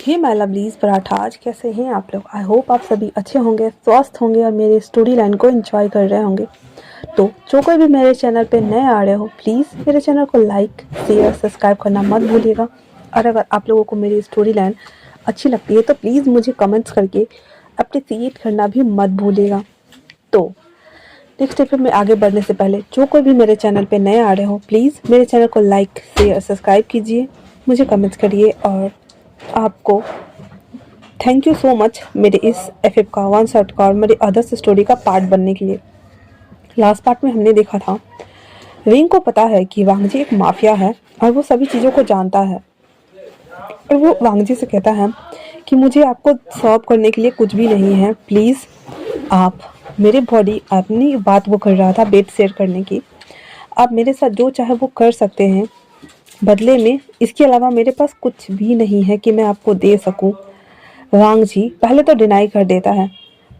Hey my lovelies parathas, कैसे हैं आप लोग। आई होप आप सभी अच्छे होंगे, स्वस्थ होंगे और मेरी स्टोरी लाइन को एंजॉय कर रहे होंगे। तो जो कोई भी मेरे चैनल पे नए आ रहे हो, प्लीज़ मेरे चैनल को लाइक शेयर सब्सक्राइब करना मत भूलिएगा। और अगर आप लोगों को मेरी स्टोरी लाइन अच्छी लगती है तो प्लीज़ मुझे कमेंट्स करके अप्रिसिएट करना भी मत भूलिएगा। तो नेक्स्ट स्टेप में आगे बढ़ने से पहले जो कोई भी मेरे चैनल पे नए आ रहे हो, प्लीज़ मेरे चैनल को लाइक शेयर सब्सक्राइब कीजिए, मुझे कमेंट्स करिए। और आपको थैंक यू सो मच मेरे इस एफ का वन शॉट का और मेरी अदर्स स्टोरी का पार्ट बनने के लिए। लास्ट पार्ट में हमने देखा था विंग को पता है कि वांगजी एक माफिया है और वो सभी चीज़ों को जानता है। और वो वांगजी से कहता है कि मुझे आपको सर्व करने के लिए कुछ भी नहीं है, प्लीज़ आप मेरे बॉडी, अपनी बात वो कर रहा था बेड शेयर करने की, आप मेरे साथ जो चाहे वो कर सकते हैं बदले में, इसके अलावा मेरे पास कुछ भी नहीं है कि मैं आपको दे सकूं। वांगजी पहले तो डिनाई कर देता है,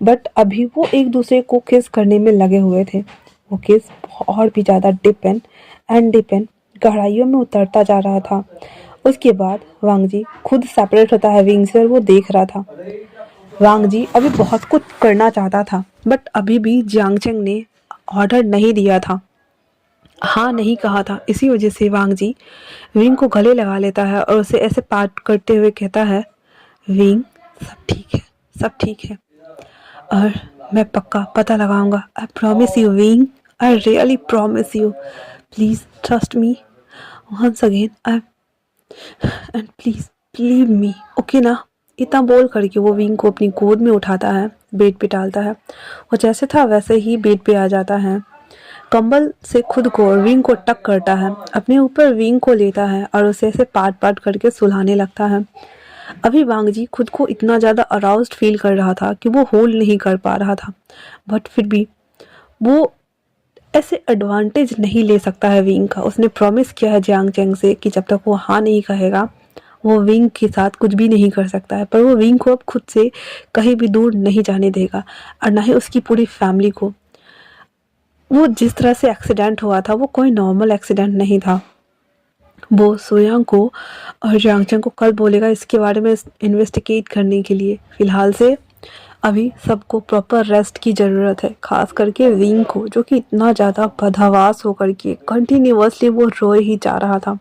बट अभी वो एक दूसरे को किस करने में लगे हुए थे। वो किस और भी ज़्यादा डिप एंड गहराइयों में उतरता जा रहा था। उसके बाद वांगजी खुद सेपरेट होता है विंग से और वो देख रहा था। वांगजी अभी बहुत कुछ करना चाहता था, बट अभी भी जियांगचेंग ने ऑर्डर नहीं दिया था, हाँ नहीं कहा था। इसी वजह से वांगजी विंग को गले लगा लेता है और उसे ऐसे पार्ट करते हुए कहता है, विंग सब ठीक है, सब ठीक है और मैं पक्का पता लगाऊंगा। आई प्रॉमिस यू विंग, I really promise you, please trust me once again, I and please believe me, okay ना। इतना बोल करके वो विंग को अपनी गोद में उठाता है, बेड पे डालता है। वो जैसे था वैसे ही बेड पे आ जाता है, कंबल से खुद को और विंग को टक करता है, अपने ऊपर विंग को लेता है और उसे ऐसे पाट पाट करके सुलाने लगता है। अभी वांगजी खुद को इतना ज़्यादा अराउज्ड फील कर रहा था कि वो होल्ड नहीं कर पा रहा था, बट फिर भी वो ऐसे एडवांटेज नहीं ले सकता है विंग का। उसने प्रॉमिस किया है जियांगचेंग से कि जब तक वो हाँ नहीं कहेगा वो विंग के साथ कुछ भी नहीं कर सकता है। पर वो विंग को अब खुद से कहीं भी दूर नहीं जाने देगा और ना ही उसकी पूरी फैमिली को। वो जिस तरह से एक्सीडेंट हुआ था वो कोई नॉर्मल एक्सीडेंट नहीं था। वो सोयांग को और जियांगचेंग को कल बोलेगा इसके बारे में इन्वेस्टिगेट करने के लिए। फ़िलहाल से अभी सबको प्रॉपर रेस्ट की ज़रूरत है, खास करके विंग को, जो कि इतना ज़्यादा बदहवास होकर के कंटिन्यूअसली वो रोए ही जा रहा था।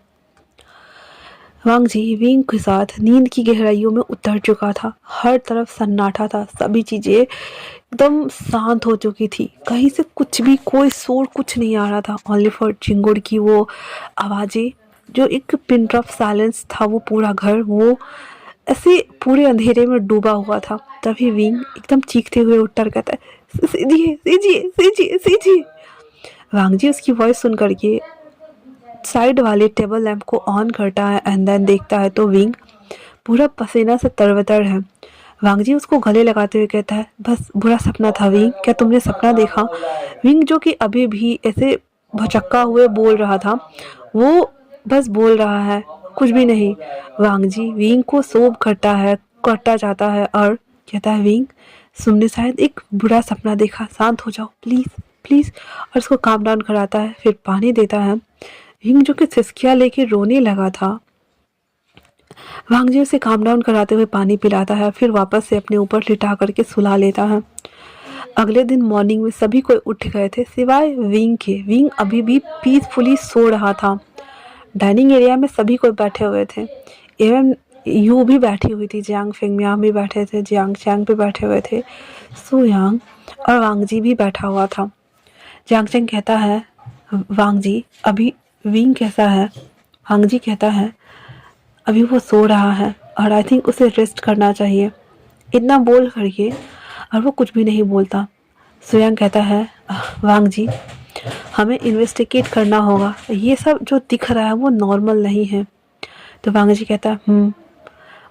वांगजी विंग के साथ नींद की गहराइयों में उतर चुका था। हर तरफ सन्नाटा था, सभी चीज़ें एकदम शांत हो चुकी थी, कहीं से कुछ भी कोई शोर कुछ नहीं आ रहा था। ओनली फॉर चिंगुड़ की वो आवाज़ें, जो एक पिन ड्रॉप साइलेंस था। वो पूरा घर वो ऐसे पूरे अंधेरे में डूबा हुआ था। तभी विंग एकदम चीखते हुए उठकर कहता है, सीजिए सीजिए सीजिए सीजिए। वांगजी उसकी वॉइस सुन करके साइड वाले टेबल लैंप को ऑन करता है एंड देन देखता है तो विंग पूरा पसीना से तरबतर है। वांगजी उसको गले लगाते हुए कहता है, बस बुरा सपना था विंग, क्या तुमने सपना देखा। विंग जो कि अभी भी ऐसे भचक्का हुए बोल रहा था, वो बस बोल रहा है कुछ भी नहीं। वांगजी विंग को सोब करता जाता है और कहता है, विंग तुमने शायद एक बुरा सपना देखा, शांत हो जाओ प्लीज़ प्लीज़। और उसको काम डाउन कराता है, फिर पानी देता है। विंग जो कि सिसकियाँ लेके रोने लगा था, वांगजी उसे काम डाउन कराते हुए पानी पिलाता है, फिर वापस से अपने ऊपर लिटा करके सुला लेता है। अगले दिन मॉर्निंग में सभी कोई उठ गए थे सिवाय विंग के। विंग अभी भी पीसफुली सो रहा था। डाइनिंग एरिया में सभी कोई बैठे हुए थे, एवं यू भी बैठी हुई थी, जियांग फेंगमियांग भी बैठे थे, जियांग चैंग भी बैठे हुए थे, सुयांग और वांगजी भी बैठा हुआ था। जियांग चैंग कहता है, वांगजी अभी विंग कैसा है। वांगजी कहता है, अभी वो सो रहा है और आई थिंक उसे रेस्ट करना चाहिए। इतना बोल करके और वो कुछ भी नहीं बोलता। सुयांग कहता है, वांगजी हमें इन्वेस्टिगेट करना होगा, ये सब जो दिख रहा है वो नॉर्मल नहीं है। तो वांगजी कहता है,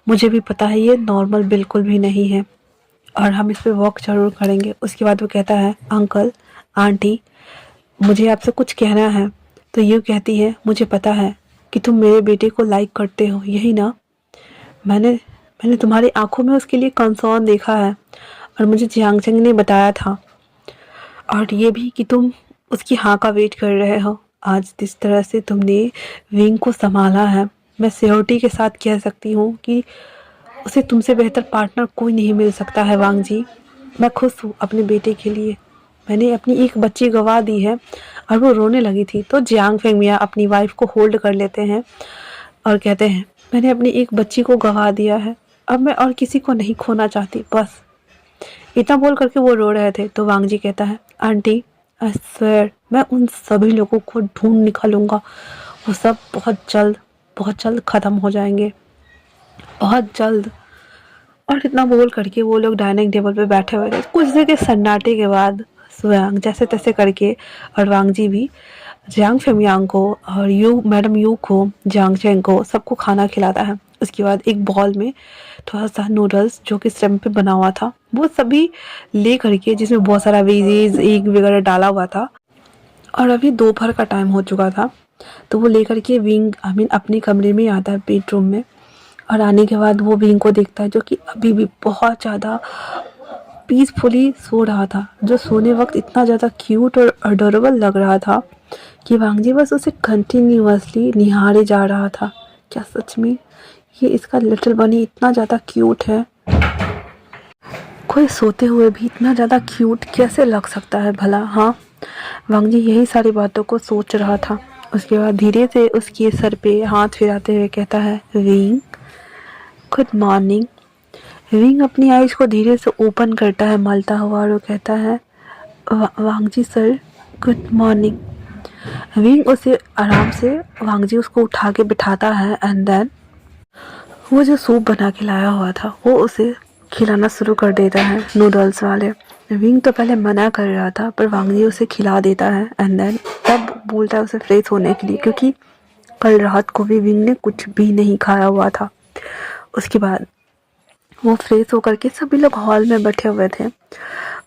मुझे भी पता है ये नॉर्मल बिल्कुल भी नहीं है और हम इस पर वॉक ज़रूर करेंगे। उसके बाद वो कहता है, अंकल आंटी मुझे आपसे कुछ कहना है। तो ये कहती है, मुझे पता है कि तुम मेरे बेटे को लाइक करते हो, यही ना। मैंने तुम्हारी आंखों में उसके लिए कंसर्न देखा है और मुझे जियांगचेंग ने बताया था, और ये भी कि तुम उसकी हाँ का वेट कर रहे हो। आज जिस तरह से तुमने विंग को संभाला है, मैं श्योरिटी के साथ कह सकती हूँ कि उसे तुमसे बेहतर पार्टनर कोई नहीं मिल सकता है वांग जी। मैं खुश हूँ अपने बेटे के लिए। मैंने अपनी एक बच्ची गंवा दी है। और वो रोने लगी थी तो जियांग फेंगमिया अपनी वाइफ को होल्ड कर लेते हैं और कहते हैं, मैंने अपनी एक बच्ची को गंवा दिया है, अब मैं और किसी को नहीं खोना चाहती, बस। इतना बोल करके वो रो रहे थे तो वांग जी कहता है, आंटी आई स्वेयर मैं उन सभी लोगों को ढूंढ निकालूंगा। वो सब बहुत जल्द ख़त्म हो जाएंगे, बहुत जल्द। और इतना बोल करके वो लोग डाइनिंग टेबल पे बैठे हुए थे। कुछ देर के सन्नाटे के बाद सुयांग जैसे तैसे करके और वांग जी भी जियांग फेमियांग को और मैडम यू को, जियांग चेंग को, सबको खाना खिलाता है। उसके बाद एक बॉल में थोड़ा सा नूडल्स जो कि स्टैम्प पे बना हुआ था वो सभी ले करके, जिसमें बहुत सारा वेजीज एग वगैरह डाला हुआ था। और अभी दोपहर का टाइम हो चुका था तो वो लेकर के विंग अपने कमरे में आता है, बेडरूम में। और आने के बाद वो विंग को देखता है जो कि अभी भी बहुत ज़्यादा पीसफुली सो रहा था, जो सोने वक्त इतना ज़्यादा क्यूट और अडोरेबल लग रहा था कि वांगजी बस उसे कंटिन्यूअसली निहारे जा रहा था। क्या सच में ये इसका लिटिल बनी इतना ज़्यादा क्यूट है? कोई सोते हुए भी इतना ज़्यादा क्यूट कैसे लग सकता है भला? हाँ, वांगजी यही सारी बातों को सोच रहा था। उसके बाद धीरे से उसके सर पे हाथ फिराते हुए कहता है, विंग गुड मॉर्निंग। विंग अपनी आइज को धीरे से ओपन करता है मलता हुआ और वो कहता है, वांगजी सर गुड मॉर्निंग। विंग उसे आराम से, वांगजी उसको उठा के बिठाता है एंड देन वो जो सूप बना के लाया हुआ था वो उसे खिलाना शुरू कर देता है, नूडल्स वाले। विंग तो पहले मना कर रहा था पर वांगजी उसे खिला देता है एंड देन तब बोलता है उसे फ्रेश होने के लिए, क्योंकि कल रात को भी विंग ने कुछ भी नहीं खाया हुआ था। उसके बाद वो फ्रेश होकर के सभी लोग हॉल में बैठे हुए थे।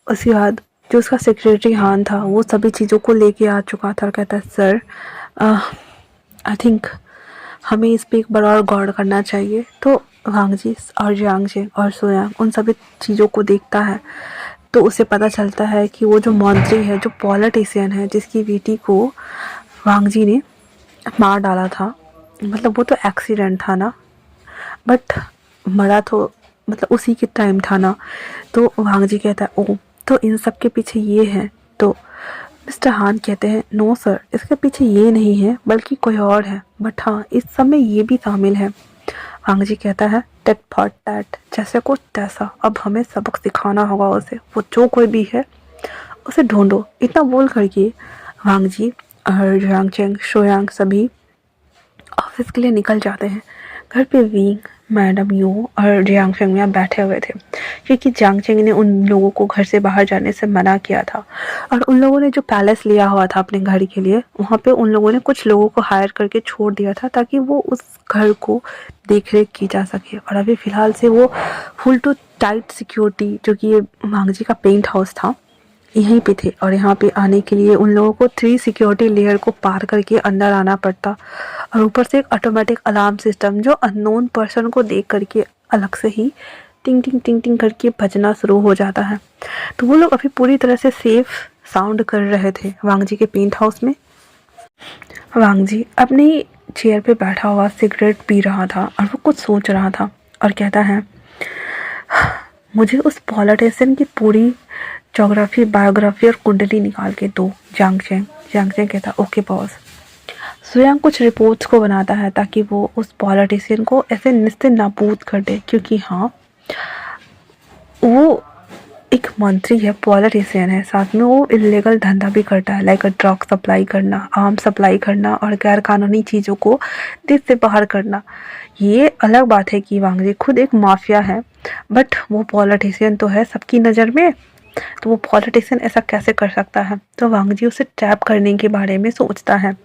उसके बाद जो उसका सेक्रेटरी हान था वो सभी चीज़ों को लेके आ चुका था और कहता है, सर आई थिंक हमें इस पे एक बार और गौर करना चाहिए। तो वांगजी और जियांगजे और सोयांग उन सभी चीज़ों को देखता है तो उसे पता चलता है कि वो जो मंत्री है, जो पॉलिटिशियन है, जिसकी बेटी को वांगजी ने मार डाला था, मतलब वो तो एक्सीडेंट था ना, बट मरा तो मतलब उसी के टाइम था ना। तो वांगजी कहता है, ओ तो इन सब के पीछे ये है। तो मिस्टर हान कहते हैं, नो सर इसके पीछे ये नहीं है बल्कि कोई और है, बट हाँ इस सब में ये भी शामिल है। वांगजी कहता है, टेट फॉर टैट, जैसे को तैसा, अब हमें सबक सिखाना होगा उसे, वो जो कोई भी है उसे ढूंढो। इतना बोल करके वांगजी और जियांग चेंग, शोयांग सभी ऑफिस के लिए निकल जाते हैं। घर पे विंग, मैडम यू और जियांग फेंगमिया बैठे हुए थे, क्योंकि जियांग चेंग ने उन लोगों को घर से बाहर जाने से मना किया था। और उन लोगों ने जो पैलेस लिया हुआ था अपने घर के लिए, वहाँ पे उन लोगों ने कुछ लोगों को हायर करके छोड़ दिया था ताकि वो उस घर को देख रेख की जा सके। और अभी फ़िलहाल से वो फुल टू टाइट सिक्योरिटी, जो कि ये वांगजी का पेंट हाउस था, यहीं पे थे। और यहाँ पे आने के लिए उन लोगों को 3 सिक्योरिटी लेयर को पार करके अंदर आना पड़ता। और ऊपर से एक ऑटोमेटिक अलार्म सिस्टम जो अननोन पर्सन को देख करके अलग से ही टिंग टिंग टिंग टिंग करके बजना शुरू हो जाता है। तो वो लोग अभी पूरी तरह से सेफ साउंड कर रहे थे वांगजी के पेंट हाउस में। वांगजी अपनी चेयर पे बैठा हुआ सिगरेट पी रहा था और वो कुछ सोच रहा था और कहता है, मुझे उस पॉलिटिशियन की पूरी ज्योग्राफी, बायोग्राफी और कुंडली निकाल के दो जियांग चेंग कहता, ओके बॉस। स्वयं कुछ रिपोर्ट्स को बनाता है ताकि वो उस पॉलिटिशियन को ऐसे निस्ते नाबूद कर दे, क्योंकि हाँ वो एक मंत्री है, पॉलिटिशियन है, साथ में वो इलीगल धंधा भी करता है, लाइक ड्रग सप्लाई करना, आर्म सप्लाई करना और गैर कानूनी चीज़ों को देश से बाहर करना। ये अलग बात है कि वांगजी खुद एक माफिया है, बट वो पॉलिटिशियन तो है सबकी नज़र में, तो वो पॉलिटिशियन ऐसा कैसे कर सकता है? तो वांगजी उसे ट्रैप करने के बारे में सोचता है।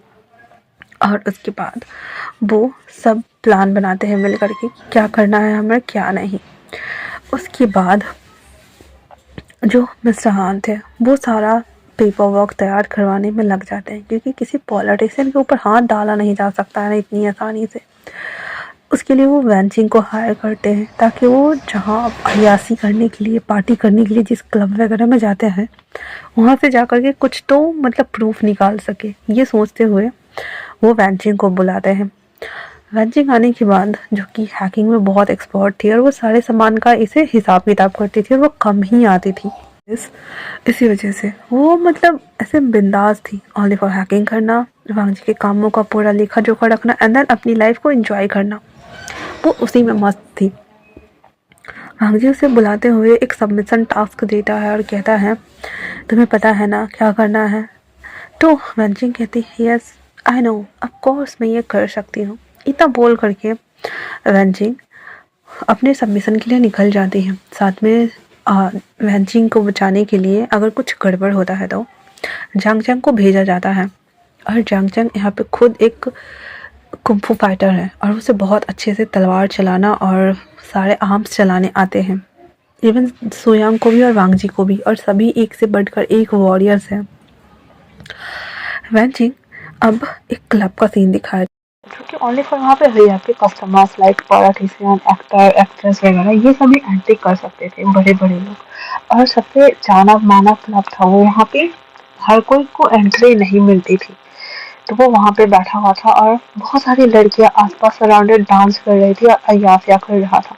और उसके बाद वो सब प्लान बनाते हैं मिल करके क्या करना है हमें, क्या नहीं। उसके बाद जो मिस्टर हान थे वो सारा पेपर वर्क तैयार करवाने में लग जाते हैं, क्योंकि किसी पॉलिटिशियन के ऊपर हाथ डाला नहीं जा सकता है ना इतनी आसानी से। उसके लिए वो वैनचिंग को हायर करते हैं ताकि वो जहाँ अयासी करने के लिए, पार्टी करने के लिए जिस क्लब वगैरह में जाते हैं वहाँ से जा कर के कुछ तो मतलब प्रूफ निकाल सके। ये सोचते हुए वो वैनचिंग को बुलाते हैं। वैनजिंग आने के बाद, जो कि हैकिंग में बहुत एक्सपर्ट थी और वो सारे सामान का इसे हिसाब किताब करती थी और वो कम ही आती थी। इसी वजह से वो मतलब ऐसे बिंदास थी, ओनली फॉर हैकिंग करना, वांगजी के कामों का पूरा लेखा जोखा रखना एंड देन अपनी लाइफ को एंजॉय करना, वो उसी में मस्त थी। वांगजी उसे बुलाते हुए एक सबमिशन टास्क देता है और कहता है तुम्हें पता है ना क्या करना है। तो वैनजिंग कहती है yes I know of course मैं ये कर सकती हूँ। इतना बोल करके वैनजिंग अपने सबमिशन के लिए निकल जाती है। साथ में वैनजिंग को बचाने के लिए अगर कुछ गड़बड़ होता है तो जांग चैंग को भेजा जाता है। और जांग चैंग यहाँ पे खुद एक कुंफू फाइटर है और उसे बहुत अच्छे से तलवार चलाना और सारे आर्म्स चलाने आते हैं। इवन सोयांग को भी और वांगजी को भी, और सभी एक से बढ़कर एक वॉरियर्स हैं। वैनजिंग अब एक क्लब का सीन दिखाया जो कि ओनली फॉर वहाँ पे VIP customers like politician, actor, actress वगैरह ये सभी एंट्री कर सकते थे, बड़े बड़े लोग। और सबसे जाना माना क्लब था वो, यहाँ पे हर कोई को एंट्री नहीं मिलती थी। तो वो वहाँ पे बैठा हुआ था और बहुत सारी लड़कियाँ आसपास सराउंडेड डांस कर रही थी और अय्याफिया कर रहा था।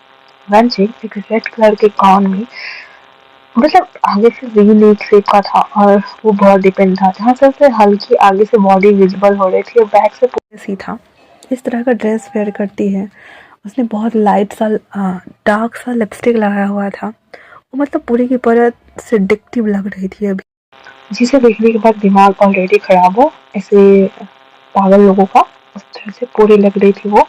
वैनजिंग एक रेड कलर के गाउन में, मतलब आगे से वी नेक शेप का था और वो बहुत डिपेंड था, जहाँ से उसे हल्की आगे से बॉडी विजिबल हो रही थी और बैक से पूरे सी था। इस तरह का ड्रेस वेयर करती है। उसने बहुत लाइट सा डार्क सा लिपस्टिक लगाया हुआ था। वो मतलब पूरी की पूरी सिडिक्टिव लग रही थी अभी, जिसे देखने के बाद दिमाग ऑलरेडी खराब हो ऐसे पागल लोगों का, उस तरह से पूरी लग रही थी वो।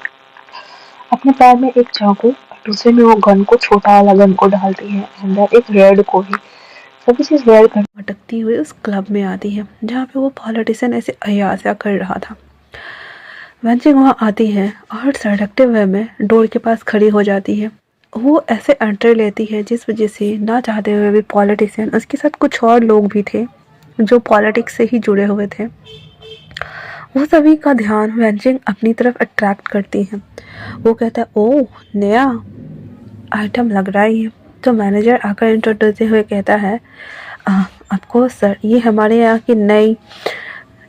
अपने पैर में एक चाकू, दूसरे में वो गन को, छोटा वाला गन को डालती है, अंदर एक रेड को भी, सभी चीज वेयर कर भटकती हुई उस क्लब में आती है जहाँ पे वो पॉलिटिशियन ऐसे अय्यासा कर रहा था। वैनजिंग वहाँ आती है और सेडक्टिव वे में डोर के पास खड़ी हो जाती है। वो ऐसे एंट्री लेती है जिस वजह से ना चाहते हुए भी पॉलिटिशियन, उसके साथ कुछ और लोग भी थे जो पॉलिटिक्स से ही जुड़े हुए थे, वो सभी का ध्यान वैनजिंग अपनी तरफ अट्रैक्ट करती है। वो कहता है ओह नया आइटम लग रहा है ये। तो मैनेजर आकर इंट्रोड्यूस देते हुए कहता है आपको सर ये हमारे यहाँ की नई,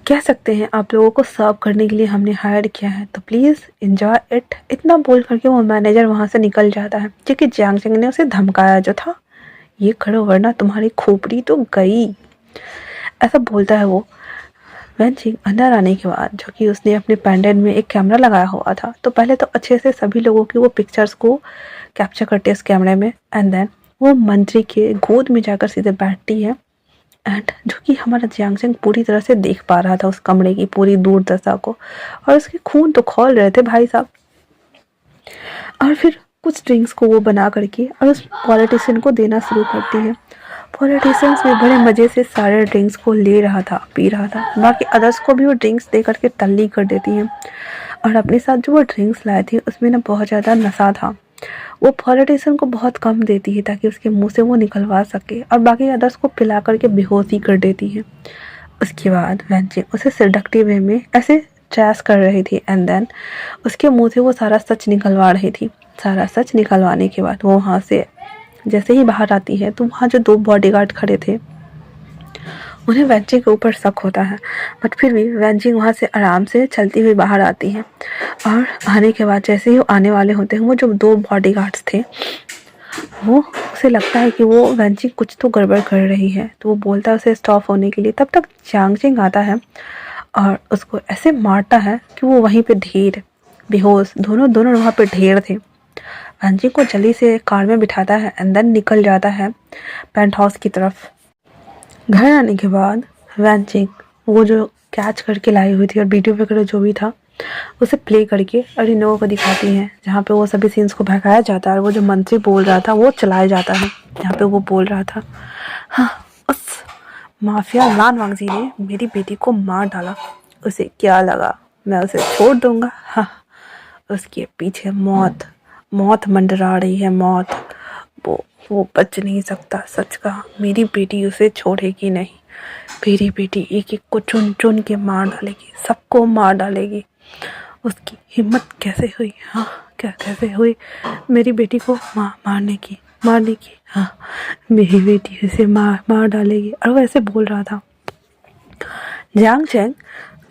कह सकते हैं आप लोगों को सर्व करने के लिए हमने हायर किया है, तो प्लीज़ एंजॉय इट। इतना बोल करके वो मैनेजर वहाँ से निकल जाता है क्योंकि जांग चैंग ने उसे धमकाया जो था, ये करो वरना तुम्हारी खोपड़ी तो गई, ऐसा बोलता है वो। वैनजिंग अंदर आने के बाद, जो कि उसने अपने पेंडेंट में एक कैमरा लगाया हुआ था, तो पहले तो अच्छे से सभी लोगों की वो पिक्चर्स को कैप्चर करती है उस कैमरे में एंड देन वो मंत्री के गोद में जाकर सीधे बैठती है। एंड जो कि हमारा जियांग चैंग पूरी तरह से देख पा रहा था उस कमरे की पूरी दुर्दशा को, और उसके खून तो खौल रहे थे भाई साहब। और फिर कुछ ड्रिंक्स को वो बना करके और उस पॉलिटिशियन को देना शुरू करती है। पॉलिटिशियंस भी बड़े मज़े से सारे ड्रिंक्स को ले रहा था, पी रहा था। बाकी अदर्स को भी वो ड्रिंक्स दे करके तल्ली कर देती हैं। और अपने साथ जो वो ड्रिंक्स लाए थे उसमें ना बहुत ज़्यादा नशा था। वो पॉलिटिशियन को बहुत कम देती है ताकि उसके मुंह से वो निकलवा सके, और बाकी अदर्स को पिला करके बेहोशी कर देती है। उसके बाद वैनजिंग उसे सेडक्टिव वे में ऐसे ट्रेस कर रही थी एंड देन उसके मुंह से वो सारा सच निकलवा रही थी। सारा सच निकलवाने के बाद वो वहाँ से जैसे ही बाहर आती है तो वहाँ जो दो बॉडीगार्ड खड़े थे उन्हें वैनजिंग के ऊपर शक होता है, बट फिर भी वैनजिंग वहाँ से आराम से चलती हुई बाहर आती है। और आने के बाद जैसे ही वो आने वाले होते हैं, वो जो दो बॉडीगार्ड्स थे, वो उसे लगता है कि वो वैनजिंग कुछ तो गड़बड़ कर रही है, तो वो बोलता है उसे स्टॉप होने के लिए। तब तक जांग चैंग आता है और उसको ऐसे मारता है कि वो वहीं पे ढेर बेहोश, दोनों वहाँ पे ढेर थे। वैनजिंग को जल्दी से कार में बिठाता है एंड देन निकल जाता है पेंट हाउस की तरफ। घर आने के बाद वैनजिंग वो जो कैच करके लाई हुई थी और वीडियो वगैरह जो भी था उसे प्ले करके अरिनो को दिखाती हैं, जहाँ पे वो सभी सीन्स को भगाया जाता है और वो जो मंत्री बोल रहा था वो चलाया जाता है, जहाँ पे वो बोल रहा था हाँ उस माफिया लान वांगजी ने मेरी बेटी को मार डाला, उसे क्या लगा मैं उसे छोड़ दूंगा। हाँ उसके पीछे मौत मौत मंडरा रही है, मौत। वो बच नहीं सकता, सच कहा मेरी बेटी उसे छोड़ेगी नहीं, मेरी बेटी एक एक को चुन चुन के मार डालेगी, सबको मार डालेगी। उसकी हिम्मत कैसे हुई, हाँ क्या कैसे हुई मेरी बेटी को मारने की, हाँ मेरी बेटी उसे मार डालेगी। और वो ऐसे बोल रहा था। जियांग चैंग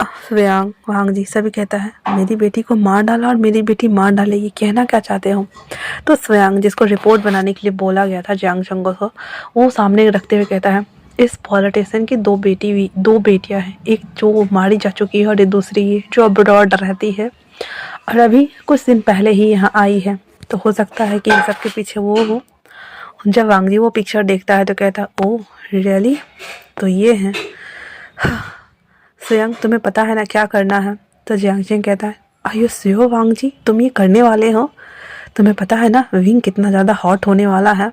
श्रेयांग वांग जी सभी कहता है मेरी बेटी को मार डाला और मेरी बेटी मार डालेगी, कहना क्या चाहते हो। तो श्रेयांग जिसको रिपोर्ट बनाने के लिए बोला गया था जियांग शंगो को, वो सामने रखते हुए कहता है इस पॉलिटिशियन की दो बेटियां हैं, एक जो मारी जा चुकी है और एक दूसरी ये जो अब्रॉड रहती है और अभी कुछ दिन पहले ही यहाँ आई है। तो हो सकता है कि इन सब के पीछे वो हो। जब वांग जी वो पिक्चर देखता है तो कहता है ओह रियली, तो ये है। श्रेयांग तुम्हें पता है ना क्या करना है। तो जियांग चेंग कहता है आर यू श्योर वांग जी, तुम ये करने वाले हो, तुम्हें पता है ना विंग कितना ज़्यादा हॉट होने वाला है।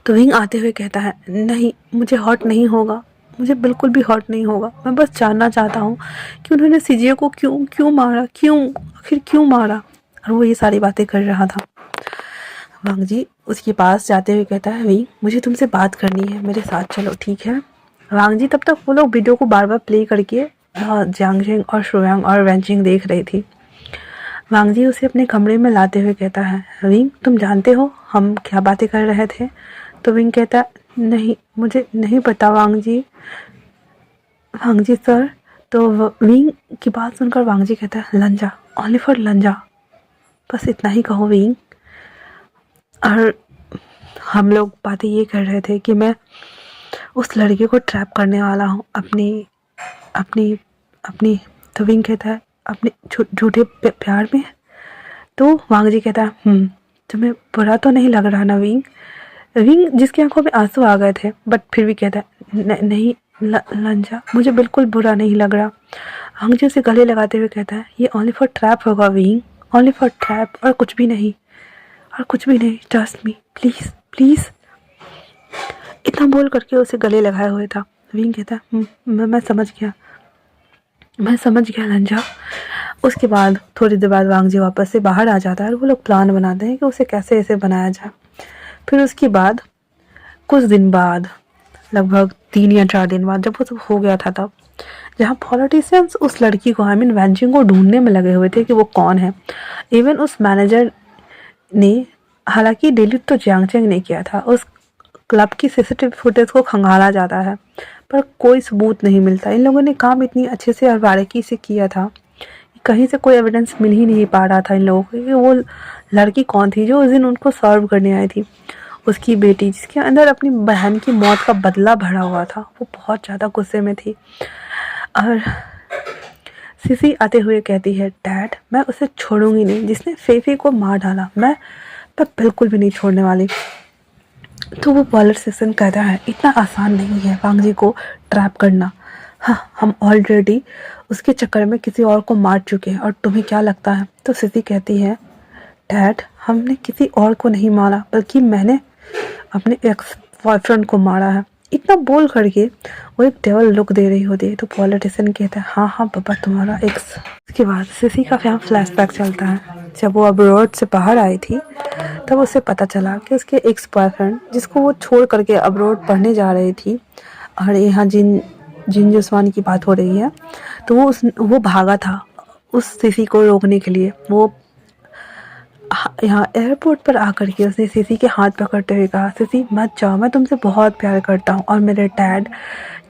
तो विंग आते हुए कहता है नहीं मुझे हॉट नहीं होगा, मुझे बिल्कुल भी हॉट नहीं होगा, मैं बस जानना चाहता हूँ कि उन्होंने सीजियो को क्यों मारा, आखिर क्यों मारा। और वो ये सारी बातें कर रहा था। वांग जी उसके पास जाते हुए कहता है विंग मुझे तुमसे बात करनी है, मेरे साथ चलो ठीक है। वांग जी तब तक वो लोग वीडियो को बार बार प्ले करके जियांग चेंग और श्रेयांग और वेंचिंग देख रही थी। वांग जी उसे अपने कमरे में लाते हुए कहता है विंग तुम जानते हो हम क्या बातें कर रहे थे। तो विंग कहता नहीं मुझे नहीं पता वांग जी सर। तो विंग की बात सुनकर वांग जी कहता है लंजा, ओनली फॉर लंजा, बस इतना ही कहो विंग। और हम लोग बातें ये कर रहे थे कि मैं उस लड़के को ट्रैप करने वाला हूँ अपनी। तो विंग कहता है अपने झूठे प्यार में। तो वांग जी कहता है तुम्हें बुरा तो नहीं लग रहा ना विंग। विंग जिसकी आंखों में आंसू आ गए थे बट फिर भी कहता है नहीं लंजा मुझे बिल्कुल बुरा नहीं लग रहा। वांग जी उसे गले लगाते हुए कहता है ये ओनली फॉर ट्रैप होगा विंग, ओनली फॉर ट्रैप और कुछ भी नहीं, ट्रस्ट मी प्लीज़ प्लीज़। इतना बोल करके उसे गले लगाए हुए था। विंग कहता है मैं समझ गया लंजा। उसके बाद थोड़ी देर बाद वांग जी वापस से बाहर आ जाता है और वो लोग प्लान बनाते हैं कि उसे कैसे ऐसे बनाया जाए। फिर उसके बाद कुछ दिन बाद लगभग 3 या 4 दिन बाद जब वो सब हो गया था तब जहाँ पॉलिटिशियंस उस लड़की को वेंचिंग को ढूंढने में लगे हुए थे कि वो कौन है। इवन उस मैनेजर ने हालांकि डिलीट तो जियांग चेंग ने किया था, उस क्लब की सीसीटीवी फुटेज को खंगाला जाता है पर कोई सबूत नहीं मिलता। इन लोगों ने काम इतनी अच्छे से और बारीकी से किया था कहीं से कोई एविडेंस मिल ही नहीं पा रहा था इन लोगों को कि वो लड़की कौन थी जो उस दिन उनको सर्व करने आई थी। उसकी बेटी जिसके अंदर अपनी बहन की मौत का बदला भरा हुआ था, वो बहुत ज़्यादा गुस्से में थी। और सीसी आते हुए कहती है डैड मैं उसे छोड़ूंगी नहीं, जिसने फेफी को मार डाला मैं बिल्कुल भी नहीं छोड़ने वाली। तो वो पॉलिटिशियन कहता है इतना आसान नहीं है वांग जी को ट्रैप करना, हाँ हम ऑलरेडी उसके चक्कर में किसी और को मार चुके हैं और तुम्हें क्या लगता है। तो सिसी कहती है डैड हमने किसी और को नहीं मारा बल्कि मैंने अपने एक्स बॉयफ्रेंड को मारा है। इतना बोल करके वो एक डेवल लुक दे रही होती है। तो पॉलिटिशियन कहता है हाँ पापा तुम्हारा एक्स। उसके बाद सिसी का यहाँ फ्लैशबैक चलता है। जब वो अब्रॉड से बाहर आई थी तब उसे पता चला कि उसके एक्स बॉयफ्रेंड जिसको वो छोड़ करके अब्रॉड पढ़ने जा रही थी और यहाँ जिन जुस्वान की बात हो रही है तो वो भागा था उस सीसी को रोकने के लिए। वो यहाँ एयरपोर्ट पर आकर के उसने सीसी के हाथ पकड़ते हुए कहा सीसी मत जाओ, मैं तुमसे बहुत प्यार करता हूँ और मेरे डैड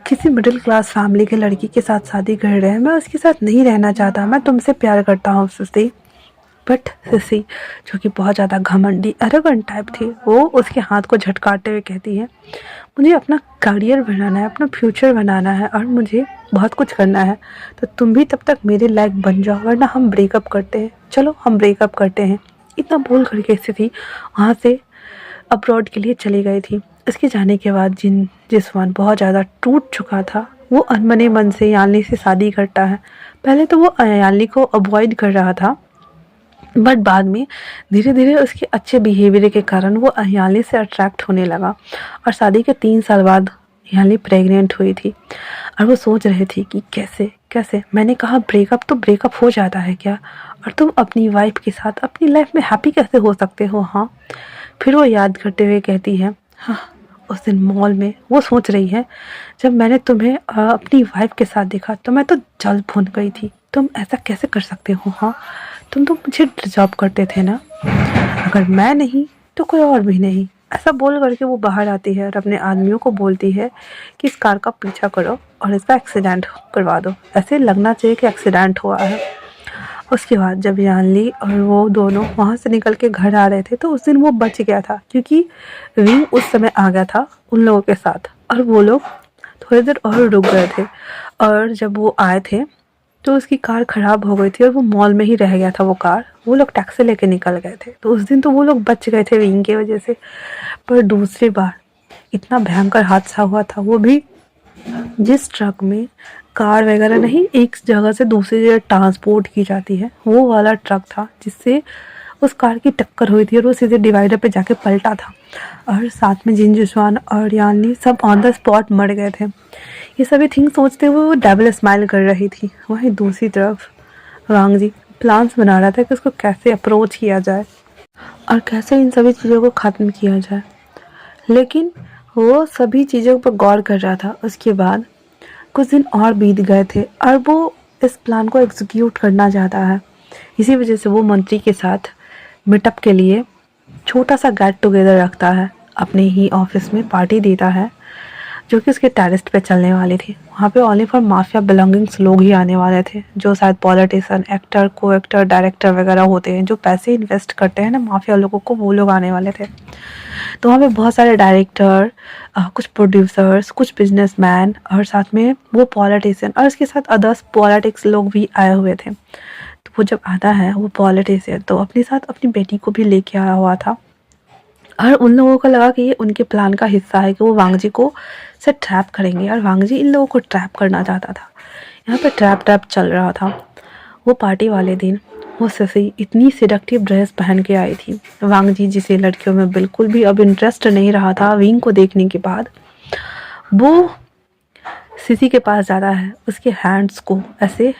किसी मिडिल क्लास फैमिली के लड़की के साथ शादी कर रहे हैं, मैं उसके साथ नहीं रहना चाहता, मैं तुमसे प्यार करता हूँ सीसी। बट सिसी जो कि बहुत ज़्यादा घमंडी एरोगेंट टाइप थी वो उसके हाथ को झटकाते हुए कहती है मुझे अपना करियर बनाना है, अपना फ्यूचर बनाना है और मुझे बहुत कुछ करना है, तो तुम भी तब तक मेरे लायक बन जाओ वरना हम ब्रेकअप करते हैं, चलो हम ब्रेकअप करते हैं। इतना बोल करके स्थिति वहाँ से अब्रॉड के लिए चली गई थी। इसके जाने के बाद जिसवान बहुत ज़्यादा टूट चुका था वो अनमने मन से यालनी से शादी करता है। पहले तो वो यालनी को अवॉइड कर रहा था बट बाद में धीरे धीरे उसके अच्छे बिहेवियर के कारण वो यालनी से अट्रैक्ट होने लगा और शादी के 3 साल बाद यालनी प्रेग्नेंट हुई थी और वो सोच रही थी कि कैसे मैंने कहा ब्रेकअप हो जाता है क्या, और तुम अपनी वाइफ के साथ अपनी लाइफ में हैप्पी कैसे हो सकते हो। हाँ फिर वो याद करते हुए कहती है हाँ उस दिन मॉल में वो सोच रही है जब मैंने तुम्हें अपनी वाइफ के साथ देखा तो मैं तो जल भून गई थी, तुम ऐसा कैसे कर सकते हो। हाँ तुम तो मुझे डिजर्व करते थे ना, अगर मैं नहीं तो कोई और भी नहीं, ऐसा बोल करके वो बाहर आती है और अपने आदमियों को बोलती है कि इस कार का पीछा करो और इसका एक्सीडेंट करवा दो, ऐसे लगना चाहिए कि एक्सीडेंट हुआ है। उसके बाद जब जानली और वो दोनों वहाँ से निकल के घर आ रहे थे तो उस दिन वो बच गया था, क्योंकि विंग उस समय आ गया था उन लोगों के साथ और वो लोग थोड़ी देर और रुक गए थे। और जब वो आए थे तो उसकी कार ख़राब हो गई थी और वो मॉल में ही रह गया था वो कार। वो लोग टैक्सी लेके निकल गए थे, तो उस दिन तो वो लोग बच गए थे विंग की वजह से। पर दूसरी बार इतना भयंकर हादसा हुआ था, वो भी जिस ट्रक में कार वगैरह नहीं, एक जगह से दूसरी जगह ट्रांसपोर्ट की जाती है, वो वाला ट्रक था जिससे उस कार की टक्कर हुई थी और वो सीधे डिवाइडर पे जाके पलटा था। और साथ में जिन जुस्वान और यानी सब ऑन द स्पॉट मर गए थे। ये सभी थिंग सोचते हुए वो डबल स्माइल कर रही थी। वहीं दूसरी तरफ वांग जी प्लान्स बना रहा था कि उसको कैसे अप्रोच किया जाए और कैसे इन सभी चीज़ों को ख़त्म किया जाए, लेकिन वो सभी चीज़ों पर गौर कर रहा था। उसके बाद कुछ दिन और बीत गए थे और वो इस प्लान को एग्जीक्यूट करना चाहता है। इसी वजह से वो मंत्री के साथ मीटअप के लिए छोटा सा गेट टुगेदर रखता है, अपने ही ऑफिस में पार्टी देता है जो कि उसके टेरेस पे चलने वाली थी। वहाँ पे ओनली फॉर माफिया बिलोंगिंग्स लोग ही आने वाले थे, जो शायद पॉलिटिशियन, एक्टर, को एक्टर, डायरेक्टर वगैरह होते हैं, जो पैसे इन्वेस्ट करते हैं ना माफिया लोगों को, वो लोग आने वाले थे। तो वहाँ पे बहुत सारे डायरेक्टर, कुछ प्रोड्यूसर्स, कुछ बिजनेसमैन और साथ में वो पॉलिटिशियन और उसके साथ अदर्स पॉलिटिक्स लोग भी आए हुए थे। तो वो जब आता है वो पॉलिटिशियन तो अपने साथ अपनी बेटी को भी लेके आया हुआ था और उन लोगों को लगा कि ये उनके प्लान का हिस्सा है कि वो वांग जी को से ट्रैप करेंगे और वांग जी इन लोगों को ट्रैप करना चाहता था। यहाँ पे ट्रैप चल रहा था। वो पार्टी वाले दिन वो ससी इतनी सिडक्टिव ड्रेस पहन के आई थी। वांग जी जिसे लड़कियों में बिल्कुल भी अब इंटरेस्ट नहीं रहा था विंग को देखने के बाद, वो सिसी के पास जाता है, उसके हैंड्स को ऐसे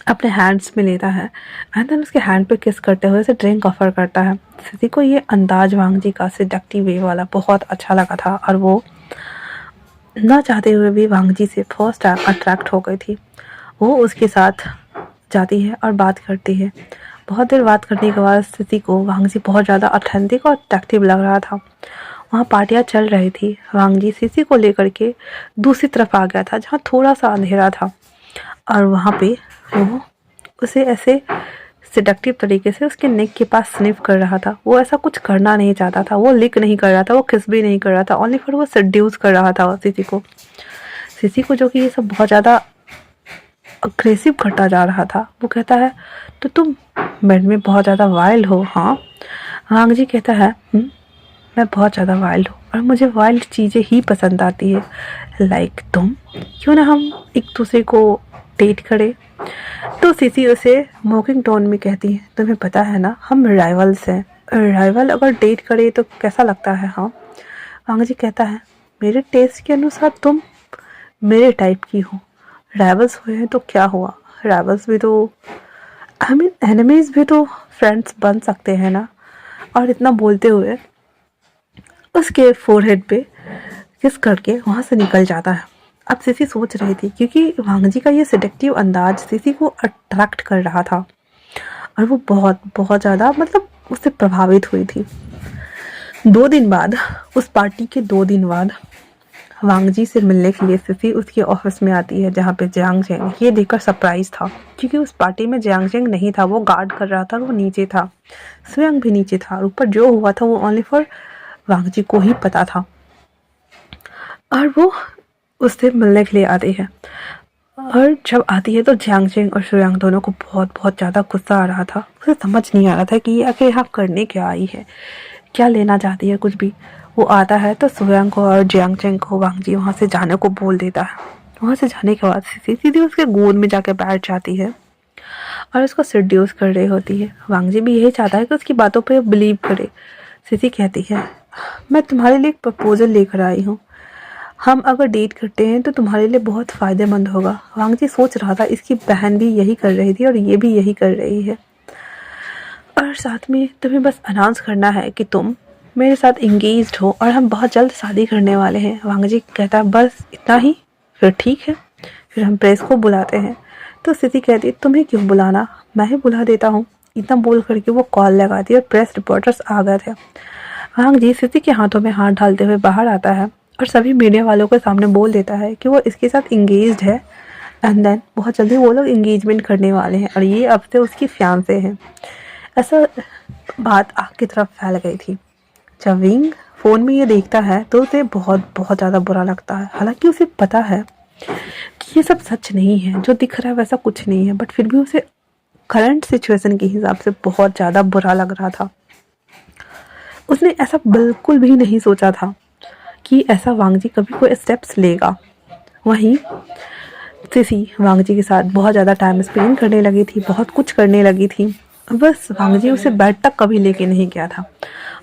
अपने हैंड्स में लेता है एंड देन उसके हैंड पे किस करते हुए उसे ड्रिंक ऑफर करता है। सिसी को ये अंदाज वांग जी का सिडक्टिव वे वाला बहुत अच्छा लगा था और वो ना चाहते हुए भी वांग जी से फर्स्ट टाइम अट्रैक्ट हो गई थी। वो उसके साथ जाती है और बात करती है। बहुत देर बात करने के बाद सिसी को वांग जी बहुत ज़्यादा ऑथेंटिक और अट्रैक्टिव लग रहा था। वहाँ पार्टियाँ चल रही थी। वांग जी सिसी को लेकर के दूसरी तरफ आ गया था जहाँ थोड़ा सा अंधेरा था और वहाँ पे वो उसे ऐसे सिडक्टिव तरीके से उसके नेक के पास स्निफ कर रहा था। वो ऐसा कुछ करना नहीं चाहता था, वो लिक नहीं कर रहा था, वो किस भी नहीं कर रहा था, ओनली फॉर वो सेड्यूस कर रहा था सिसी को जो कि ये सब बहुत ज़्यादा अग्रेसिव करता जा रहा था। वो कहता है तो तुम बेड में बहुत ज़्यादा वाइल्ड हो। हाँ, वांग जी कहता है मैं बहुत ज़्यादा वाइल्ड हूँ और मुझे वाइल्ड चीज़ें ही पसंद आती है, लाइक तुम। क्यों ना हम एक दूसरे को डेट करें। तो सिसी उसे मॉकिंग टोन में कहती है तुम्हें पता है ना हम राइवल्स हैं, राइवल अगर डेट करे तो कैसा लगता है। हाँ, वांग जी कहता है मेरे टेस्ट के अनुसार तुम मेरे टाइप की हो, राइवल्स हुए हैं तो क्या हुआ, राइवल्स भी तो एनिमीज भी तो फ्रेंड्स बन सकते हैं ना। और इतना बोलते हुए उसके फोरहेड पे किस करके वहाँ से निकल जाता है। अब सिसी सोच रही थी क्योंकि वांग जी का ये सिडक्टिव अंदाज सिसी को अट्रैक्ट कर रहा था और वो बहुत बहुत ज़्यादा मतलब उससे प्रभावित हुई थी। 2 दिन बाद, उस पार्टी के 2 दिन बाद वांग जी से मिलने के लिए सिसी उसके ऑफिस में आती है जहाँ पे जियांग चेंग ये देखकर सरप्राइज था क्योंकि उस पार्टी में जियांग चेंग नहीं था, वो गार्ड कर रहा था और वो नीचे था, स्वयं भी नीचे था और ऊपर जो हुआ था वो ओनली फॉर वांग जी को ही पता था। और वो उससे मिलने के लिए आती है और जब आती है तो जियांग चेंग और शुयांग दोनों को बहुत बहुत ज़्यादा गुस्सा आ रहा था। उसे समझ नहीं आ रहा था कि ये आखिर यहाँ करने क्या आई है, क्या लेना चाहती है कुछ भी। वो आता है तो शुयांग को और जियांग चेंग को वांग जी वहाँ से जाने को बोल देता है। वहाँ से जाने के बाद सीधी उसके गोद में जाके बैठ जाती है और उसको सेड्यूस कर रही होती है। वांग जी भी यही चाहता है कि उसकी बातों पे बिलीव करे। सिसी कहती है मैं तुम्हारे लिए एक प्रपोजल लेकर आई हूँ, हम अगर डेट करते हैं तो तुम्हारे लिए बहुत फ़ायदेमंद होगा। वांग जी सोच रहा था इसकी बहन भी यही कर रही थी और ये भी यही कर रही है और साथ में तुम्हें बस अनाउंस करना है कि तुम मेरे साथ इंगेज्ड हो और हम बहुत जल्द शादी करने वाले हैं। वांग जी कहता है बस इतना ही, फिर ठीक है, फिर हम प्रेस को बुलाते हैं। तो सिसी कहती है तुम्हें क्यों बुलाना, मैं ही बुला देता हूँ। इतना बोल करके वो कॉल लगाती है और प्रेस रिपोर्टर्स आ गए थे। वांग जी सिसी के हाथों में हाथ डालते हुए बाहर आता है और सभी मीडिया वालों के सामने बोल देता है कि वो इसके साथ इंगेज्ड है एंड देन बहुत जल्दी वो लोग इंगेजमेंट करने वाले हैं और ये अब से उसकी फियांसे है। ऐसा बात आग की तरफ फैल गई थी। जब विंग फ़ोन में ये देखता है तो उसे बहुत बहुत ज़्यादा बुरा लगता है। हालांकि उसे पता है कि ये सब सच नहीं है, जो दिख रहा है वैसा कुछ नहीं है, बट फिर भी उसे करंट सिचुएशन के हिसाब से बहुत ज़्यादा बुरा लग रहा था। उसने ऐसा बिल्कुल भी नहीं सोचा था कि ऐसा वांग जी कभी कोई स्टेप्स लेगा। वहीं सिसी वांग जी के साथ बहुत ज़्यादा टाइम स्पेंड करने लगी थी, बहुत कुछ करने लगी थी। बस वांग जी उसे बेड तक कभी लेके नहीं गया था।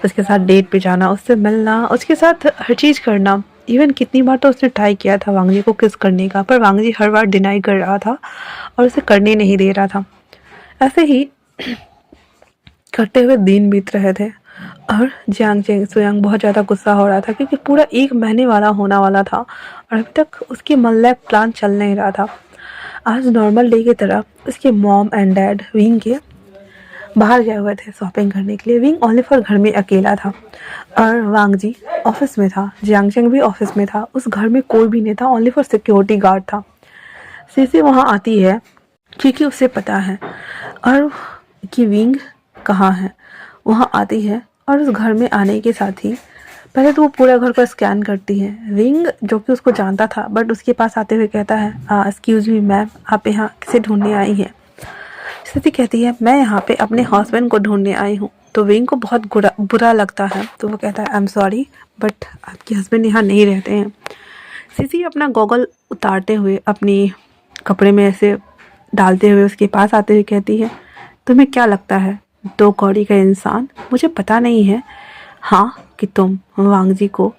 उसके साथ डेट पे जाना, उससे मिलना, उसके साथ हर चीज़ करना। इवन कितनी बार तो उसने ट्राई किया था वांग जी को किस करने का, पर वांग जी हर बार डिनाई कर रहा था और उसे करने नहीं दे रहा था। ऐसे ही करते हुए दिन बीत रहे थे और जियांग सुयांग बहुत ज़्यादा गुस्सा हो रहा था क्योंकि पूरा 1 महीने वाला होना वाला था और अभी तक उसकी मनलैक प्लान चल नहीं रहा था। आज नॉर्मल डे की तरह उसके मॉम एंड डैड विंग के बाहर गए हुए थे शॉपिंग करने के लिए। विंग ओनली घर में अकेला था और वांग जी ऑफिस में था, जियांगचेंग भी ऑफिस में था। उस घर में कोई भी नहीं था, ओनली सिक्योरिटी गार्ड था। सीसी वहाँ आती है क्योंकि उसे पता है और कि विंग कहाँ है। वहाँ आती है और उस घर में आने के साथ ही पहले तो वो पूरा घर को स्कैन करती है। विंग जो कि उसको जानता था बट उसके पास आते हुए कहता है, एक्सक्यूज़ मी मैम, आप यहाँ किसे ढूंढने आई हैं? स्थिति कहती है, मैं यहाँ पे अपने हस्बैंड को ढूंढने आई हूँ। तो विंग को बहुत बुरा लगता है, तो वो कहता है, आई एम सॉरी बट आपके हस्बैंड यहाँ नहीं रहते हैं। सिसी अपना गॉगल उतारते हुए अपनी कपड़े में ऐसे डालते हुए उसके पास आते हुए कहती है, तुम्हें क्या लगता है 2 कौड़ी का इंसान? मुझे पता नहीं है हाँ कि तुम वांग जी को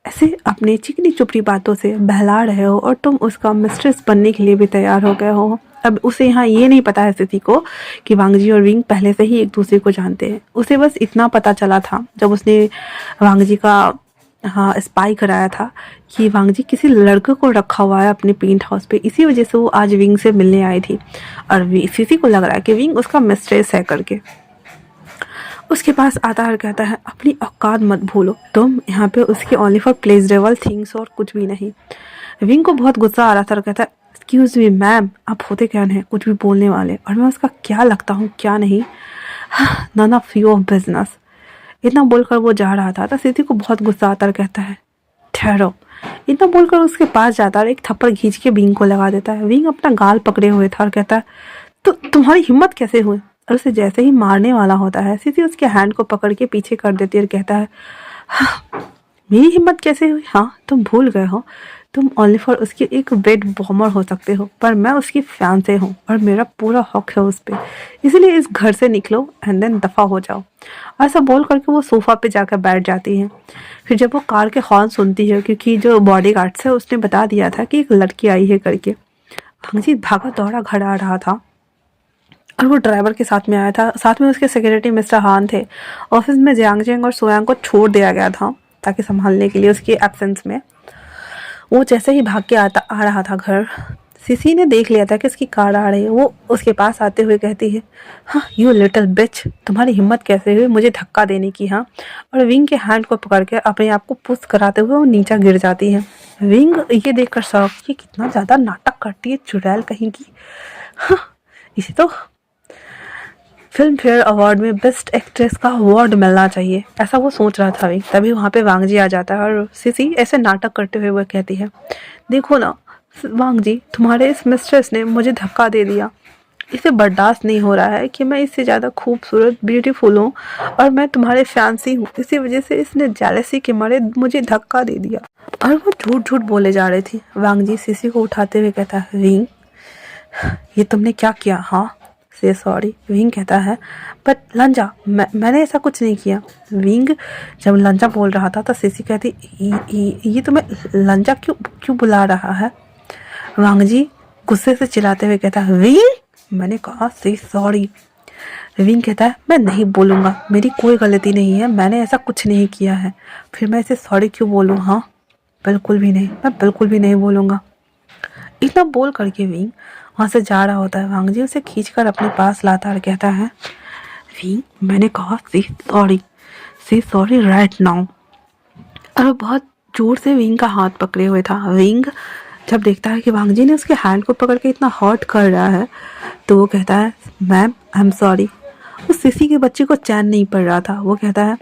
ऐसे अपने चिकनी चुपड़ी बातों से बहला रहे हो और तुम उसका मिस्ट्रेस बनने के लिए भी तैयार हो गए हो। अब उसे यहाँ ये नहीं पता है स्थिति को कि वांग जी और विंग पहले से ही एक दूसरे को जानते हैं। उसे बस इतना पता चला था जब उसने वांग जी का स्पाई कराया था कि वांग जी किसी लड़के को रखा हुआ है अपने पेंट हाउस पे। इसी वजह से वो आज विंग से मिलने आई थी और सिसी को लग रहा है कि विंग उसका मिस्ट्रेस है करके। उसके पास आता है और कहता है, अपनी औकात मत भूलो, तुम यहाँ पे उसके ओनली फॉर प्लेजरेबल थिंग्स और कुछ भी नहीं। विंग को बहुत गुस्सा आ रहा था और कहता है, एक्सक्यूज़ मी मैम, आप होते क्या हैं कुछ भी बोलने वाले, और मैं उसका क्या लगता हूँ क्या नहीं, नन ऑफ योर बिजनेस। इतना बोलकर वो जा रहा था तो सिद्धि को बहुत गुस्सा आता और कहता है, ठहरो। इतना बोलकर उसके पास जाता और एक थप्पड़ खींच के विंग को लगा देता है। विंग अपना गाल पकड़े हुए था और कहता है, तो तुम्हारी हिम्मत कैसे हुई? और उसे जैसे ही मारने वाला होता है सिद्धि उसके हैंड को पकड़ के पीछे कर देती है और कहता है, मेरी हिम्मत कैसे हुई? हाँ, तुम भूल गए हो, तुम ओनली फॉर उसकी एक बेड बॉमर हो सकते हो, पर मैं उसकी फियांसे हूँ और मेरा पूरा हक है उस पर, इसलिए इस घर से निकलो एंड देन दफ़ा हो जाओ। ऐसा बोल करके वो सोफ़ा पे जाकर बैठ जाती है। फिर जब वो कार के हॉर्न सुनती है, क्योंकि जो बॉडी गार्ड है उसने बता दिया था कि एक लड़की आई है करके, अंगजीत भागा दौड़ा घर आ रहा था और वो ड्राइवर के साथ में आया था। साथ में उसके सेक्रेटरी मिस्टर हान थे। ऑफिस में जियांगचेंग और सोयांग को छोड़ दिया गया था ताकि संभालने के लिए उसके एब्सेंस में। वो जैसे ही भाग के आ रहा था घर, सीसी ने देख लिया था कि उसकी कार आ रही है। वो उसके पास आते हुए कहती है, हाँ यू लिटिल बिच, तुम्हारी हिम्मत कैसे हुई मुझे धक्का देने की? हाँ। और विंग के हैंड को पकड़ के अपने आप को पुश कराते हुए वो नीचे गिर जाती है। विंग ये देखकर शौक, ये कितना ज़्यादा नाटक करती है चुड़ैल कहीं की। हाँ, इसे तो फिल्म फेयर अवार्ड में बेस्ट एक्ट्रेस का अवार्ड मिलना चाहिए, ऐसा वो सोच रहा था। भी तभी वहाँ पे वांग जी आ जाता है और सिसी ऐसे नाटक करते हुए वो कहती है, देखो ना वांग जी, तुम्हारे इस मिस्ट्रेस ने मुझे धक्का दे दिया। इसे बर्दाश्त नहीं हो रहा है कि मैं इससे ज़्यादा खूबसूरत ब्यूटीफुल हूँ और मैं तुम्हारे फैंसी हूँ, इसी वजह से इसने जेलसी के मारे मुझे धक्का दे दिया। और वो झूठ झूठ बोले जा रही थी। वांग जी सिसी को उठाते हुए कहता है, विंग ये तुमने क्या किया? हाँ से सॉरी। विंग कहता है, बट लंजा मैंने ऐसा कुछ नहीं किया। विंग जब लंजा बोल रहा था तो सिसी कहती, ये तुम्हें लंजा क्यों बुला रहा है? वांग जी गुस्से से चिल्लाते हुए कहता है, विंग मैंने कहा से सॉरी। विंग कहता है, मैं नहीं बोलूँगा, मेरी कोई गलती नहीं है, मैंने ऐसा कुछ नहीं किया है, फिर मैं इसे सॉरी क्यों बोलूँ? हाँ बिल्कुल भी नहीं, मैं बिल्कुल भी नहीं बोलूँगा। इतना बोल करके विंग वहाँ से जा रहा होता है। वांग जी उसे खींचकर अपने पास लाता और कहता है, विंग मैंने कहा सी सॉरी। से सॉरी राइट नाउ। और वो बहुत जोर से विंग का हाथ पकड़े हुए था। विंग जब देखता है कि वांग जी ने उसके हैंड को पकड़ के इतना हर्ट कर रहा है तो वो कहता है मैम आई एम सॉरी। उस सिसी के बच्चे को चैन नहीं पड़ रहा था। वो कहता है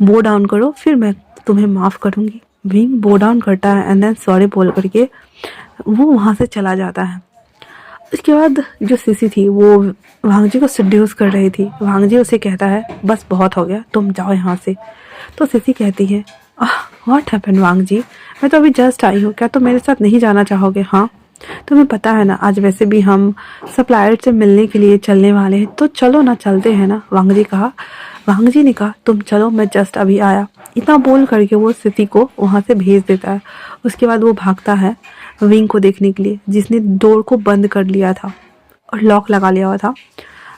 बो डाउन करो फिर मैं तुम्हें माफ़ करूँगी। विंग बो डाउन करता है एंड देन सॉरी बोल करके वो वहाँ से चला जाता है। उसके बाद जो सिसी थी वो वांग जी को सेड्यूस कर रही थी। वांग जी उसे कहता है बस बहुत हो गया तुम जाओ यहाँ से। तो सिसी कहती है व्हाट हैपन वांग जी, मैं तो अभी जस्ट आई हूँ, क्या तुम मेरे साथ नहीं जाना चाहोगे? हाँ तुम्हें पता है ना आज वैसे भी हम सप्लायर से मिलने के लिए चलने वाले हैं तो चलो ना चलते हैं ना। वांग जी ने कहा तुम चलो मैं जस्ट अभी आया। इतना बोल करके वो सिसी को वहाँ से भेज देता है। उसके बाद वो भागता है विंग को देखने के लिए जिसने डोर को बंद कर लिया था और लॉक लगा लिया हुआ था।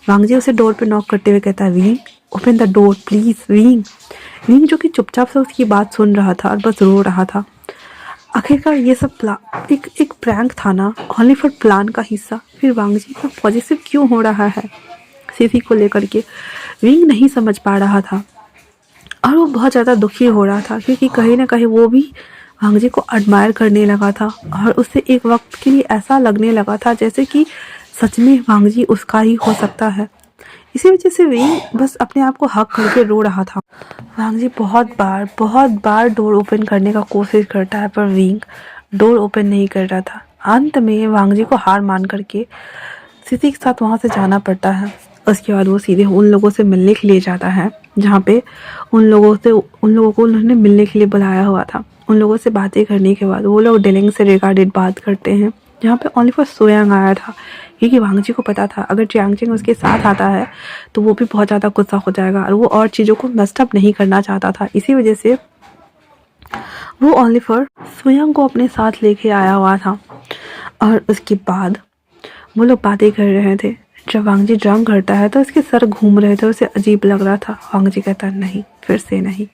वांग जी उसे डोर पे नॉक करते हुए कहता है wing open the door please. Wing जो कि चुपचाप से उसकी बात सुन रहा था और बस रो रहा था। आखिरकार ये सब एक प्रैंक था ना, ओनली फॉर प्लान का हिस्सा। फिर वांग जी इतना पॉजिटिव क्यों हो रहा है सिसी को लेकर के विंग नहीं समझ पा रहा था और वो बहुत ज़्यादा दुखी हो रहा था क्योंकि कहीं ना कहीं वो भी वांग जी को एडमायर करने लगा था और उससे एक वक्त के लिए ऐसा लगने लगा था जैसे कि सच में वांग जी उसका ही हो सकता है। इसी वजह से विंग बस अपने आप को हक करके रो रहा था। वांग जी बहुत बार डोर ओपन करने का कोशिश करता है पर विंग डोर ओपन नहीं कर रहा था। अंत में वांग जी को हार मान करके सिसी के साथ वहाँ से जाना पड़ता है। उसके बाद वो सीधे उन लोगों से मिलने के लिए जाता है जहाँ पे उन लोगों को उन्होंने मिलने के लिए बुलाया हुआ था। उन लोगों से बातें करने के बाद वो लोग डेलिंग से रिगार्डेड बात करते हैं जहाँ पे ओनली फॉर सोयांग आया था क्योंकि वांग जी को पता था अगर जियांगजिंग उसके साथ आता है तो वो भी बहुत ज़्यादा गुस्सा हो जाएगा और वो और चीज़ों को मेस्टअप नहीं करना चाहता था। इसी वजह से वो ओनली फॉर सोयांग को अपने साथ लेके आया हुआ था। और उसके बाद वो लोग बातें कर रहे थे। जब वांग जी ड्रंक करता है तो उसके सर घूम रहे थे, उसे अजीब लग रहा था। वांग जी कहता नहीं फिर से नहीं,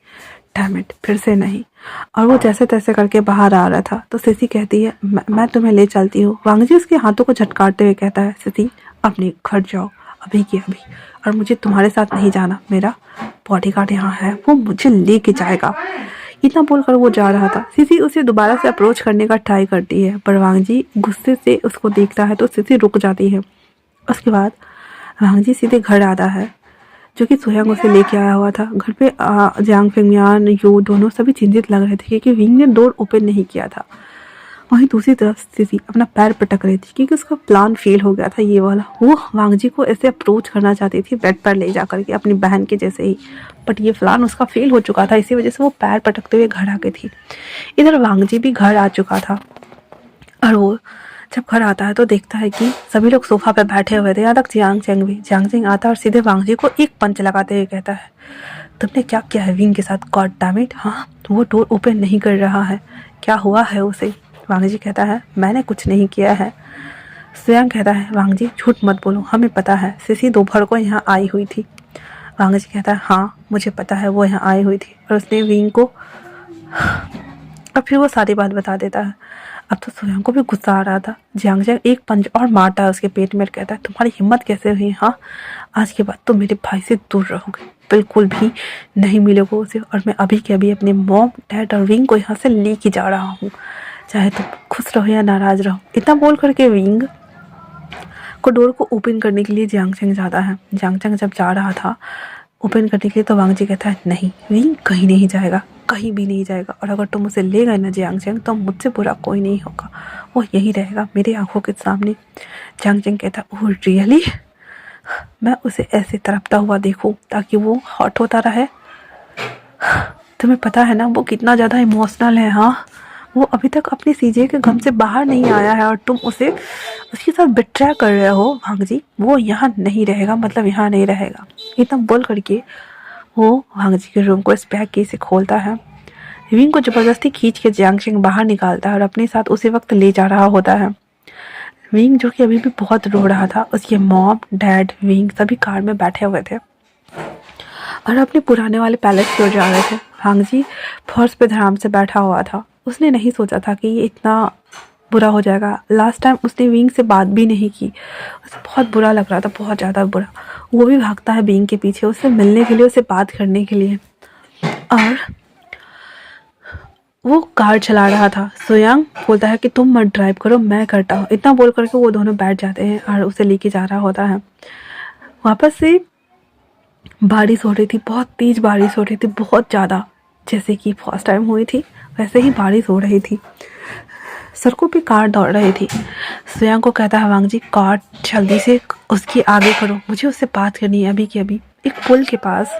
डैम इट फिर से नहीं। और वो जैसे तैसे करके बाहर आ रहा था तो सिसी कहती है मैं तुम्हें ले चलती हूँ। वांग जी उसके हाथों को झटकारते हुए कहता है सिसी अपने घर जाओ अभी की अभी और मुझे तुम्हारे साथ नहीं जाना। मेरा बॉडीगार्ड यहाँ है वो मुझे लेके जाएगा। इतना बोलकर वो जा रहा था। सिसी उसे दोबारा से अप्रोच करने का ट्राई करती है पर वांग जी गुस्से से उसको देखता है तो सिसी रुक जाती है। उसके बाद वांग जी सीधे घर आता है जो कि सोयांग उसे लेके आया हुआ था। घर पे जियांग फेंगमियान यू दोनों सभी चिंतित लग रहे थे क्योंकि विंग ने डोर ओपन नहीं किया था। वहीं दूसरी तरफ सिसी अपना पैर पटक रही थी क्योंकि उसका प्लान फेल हो गया था ये वाला। वो वांग जी को ऐसे अप्रोच करना चाहती थी बेड पर ले जा करके अपनी बहन के जैसे ही, बट ये प्लान उसका फेल हो चुका था। इसी वजह से वो पैर पटकते हुए घर आ गई थी। इधर वांग जी भी घर आ चुका था और वो जब घर आता है तो देखता है कि सभी लोग सोफा पे बैठे हुए थे। यहाँ तक जियांगजिंग आता है और सीधे वांग जी को एक पंच लगाते हुए कहता है तुमने क्या किया है विंग के साथ? गॉड डैम इट, हाँ वो डोर ओपन नहीं कर रहा है, क्या हुआ है उसे? वांग जी कहता है मैंने कुछ नहीं किया है। स्वयं कहता है वांग जी झूठ मत बोलो, हमें पता है सिसी दोपहर को यहाँ आई हुई थी। वांग जी कहता है हाँ मुझे पता है वो यहाँ आई हुई थी और उसने विंग को और फिर वो सारी बात बता देता है। अब तो सोयांग को भी गुस्सा आ रहा था। जियांगजिंग एक पंच और मारता है उसके पेट में, कहता है तुम्हारी हिम्मत कैसे हुई? हाँ आज के बाद तो मेरे भाई से दूर रहोगे, बिल्कुल भी नहीं मिलोगे उसे और मैं अभी के अभी अपने मॉम डैड और विंग को यहाँ से लेके जा रहा हूँ, चाहे तुम खुश रहो या नाराज रहो। इतना बोल करके विंग को डोर को ओपन करने के लिए जियांगजिंग जाता है। जियांगजिंग जब जा रहा था ओपन करने के लिए तो वांग जी कहता है नहीं विंग कहीं नहीं जाएगा, कहीं भी नहीं जाएगा और अगर तुम उसे ले गए ना जियांगजिंग तो मुझसे बुरा कोई नहीं होगा, वो यहीं रहेगा मेरी आंखों के सामने। जियांगजिंग कहता ओह रियली, मैं उसे ऐसे तड़पता हुआ देखूं ताकि वो हॉट होता रहे। तुम्हें पता है ना वो कितना ज़्यादा इमोशनल है। हाँ वो अभी तक अपने सीजे के गम से बाहर नहीं आया है और तुम उसे उसके साथ बिट्रे कर रहे हो। वांग जी वो यहाँ नहीं रहेगा, मतलब यहाँ नहीं रहेगा। इतना बोल करके वो वांग जी के रूम को स्पैक की से खोलता है। विंग को ज़बरदस्ती खींच के जियांगजिंग बाहर निकालता है और अपने साथ उसी वक्त ले जा रहा होता है। विंग जो कि अभी भी बहुत रो रहा था, उसके मॉम डैड विंग सभी कार में बैठे हुए थे और अपने पुराने वाले पैलेस की ओर जा रहे थे। वांग जी फर्श पे धराम से बैठा हुआ था। उसने नहीं सोचा था कि ये इतना बुरा हो जाएगा। लास्ट टाइम उसने विंग से बात भी नहीं की, उसे बहुत बुरा लग रहा था, बहुत ज़्यादा बुरा। वो भी भागता है विंग के पीछे उससे मिलने के लिए, उससे बात करने के लिए। और वो कार चला रहा था। सोयांग बोलता है कि तुम मत ड्राइव करो, मैं करता हूँ। इतना बोल करके वो दोनों बैठ जाते हैं और उसे लेके जा रहा होता है। वापस से बारिश हो रही थी, बहुत तेज बारिश हो रही थी, बहुत ज़्यादा, जैसे कि फर्स्ट टाइम हुई थी वैसे ही बारिश हो रही थी। सड़कों पे कार दौड़ रही थी। सोयांग को कहता है वांग जी, कार जल्दी से उसके आगे करो, मुझे उससे बात करनी है अभी की अभी। एक पुल के पास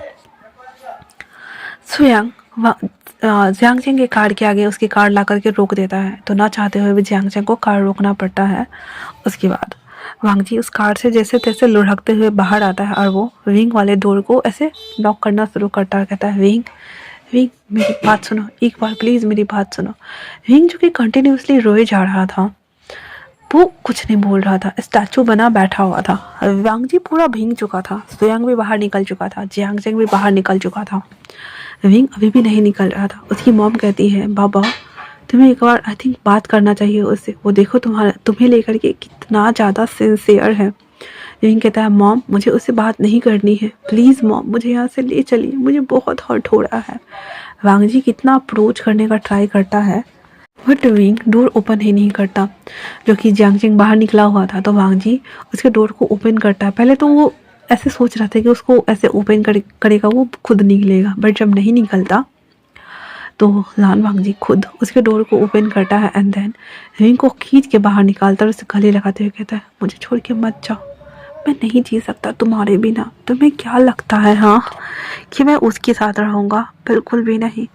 सोयांग जियांगचेंग के कार के आगे उसकी कार ला करके रोक देता है, तो ना चाहते हुए भी जियांगचेंग को कार रोकना पड़ता है। उसके बाद वांग जी उस कार से जैसे तैसे लुढ़कते हुए बाहर आता है और वो विंग वाले डोर को ऐसे लॉक करना शुरू करता है। कहता है विंग विंग मेरी बात सुनो, एक बार प्लीज़ मेरी बात सुनो। विंग जो कि कंटिन्यूसली रोए जा रहा था, वो कुछ नहीं बोल रहा था, स्टैचू बना बैठा हुआ था। वांग जी पूरा भींग चुका था, सोयांग भी बाहर निकल चुका था, जियांगचेंग भी बाहर निकल चुका था, विंग अभी भी नहीं निकल रहा था। उसकी मॉम कहती है बाबा तुम्हें एक बार आई थिंक बात करना चाहिए उससे, वो देखो तुम्हें लेकर के कितना ज़्यादा सिंसियर है। विंग कहता है मॉम मुझे उससे बात नहीं करनी है, प्लीज़ मॉम मुझे यहाँ से ले चलिए, मुझे बहुत हर्ट हो रहा है। वांग जी कितना अप्रोच करने का ट्राई करता है बट विंग डोर ओपन ही नहीं करता। जो कि जियांगचेंग बाहर निकला हुआ था, तो वांग जी उसके डोर को ओपन करता है। पहले तो वो ऐसे सोच रहा था कि उसको ऐसे ओपन करेगा वो खुद निकलेगा, बट जब नहीं निकलता तो लान वांग जी खुद उसके डोर को ओपन करता है एंड देन विंग को खींच के बाहर निकालता है और उसे गले लगाते हुए कहता है मुझे छोड़ के मत जाओ, मैं नहीं जी सकता तुम्हारे बिना। तुम्हें क्या लगता है हाँ कि मैं उसके साथ रहूँगा? बिल्कुल भी नहीं।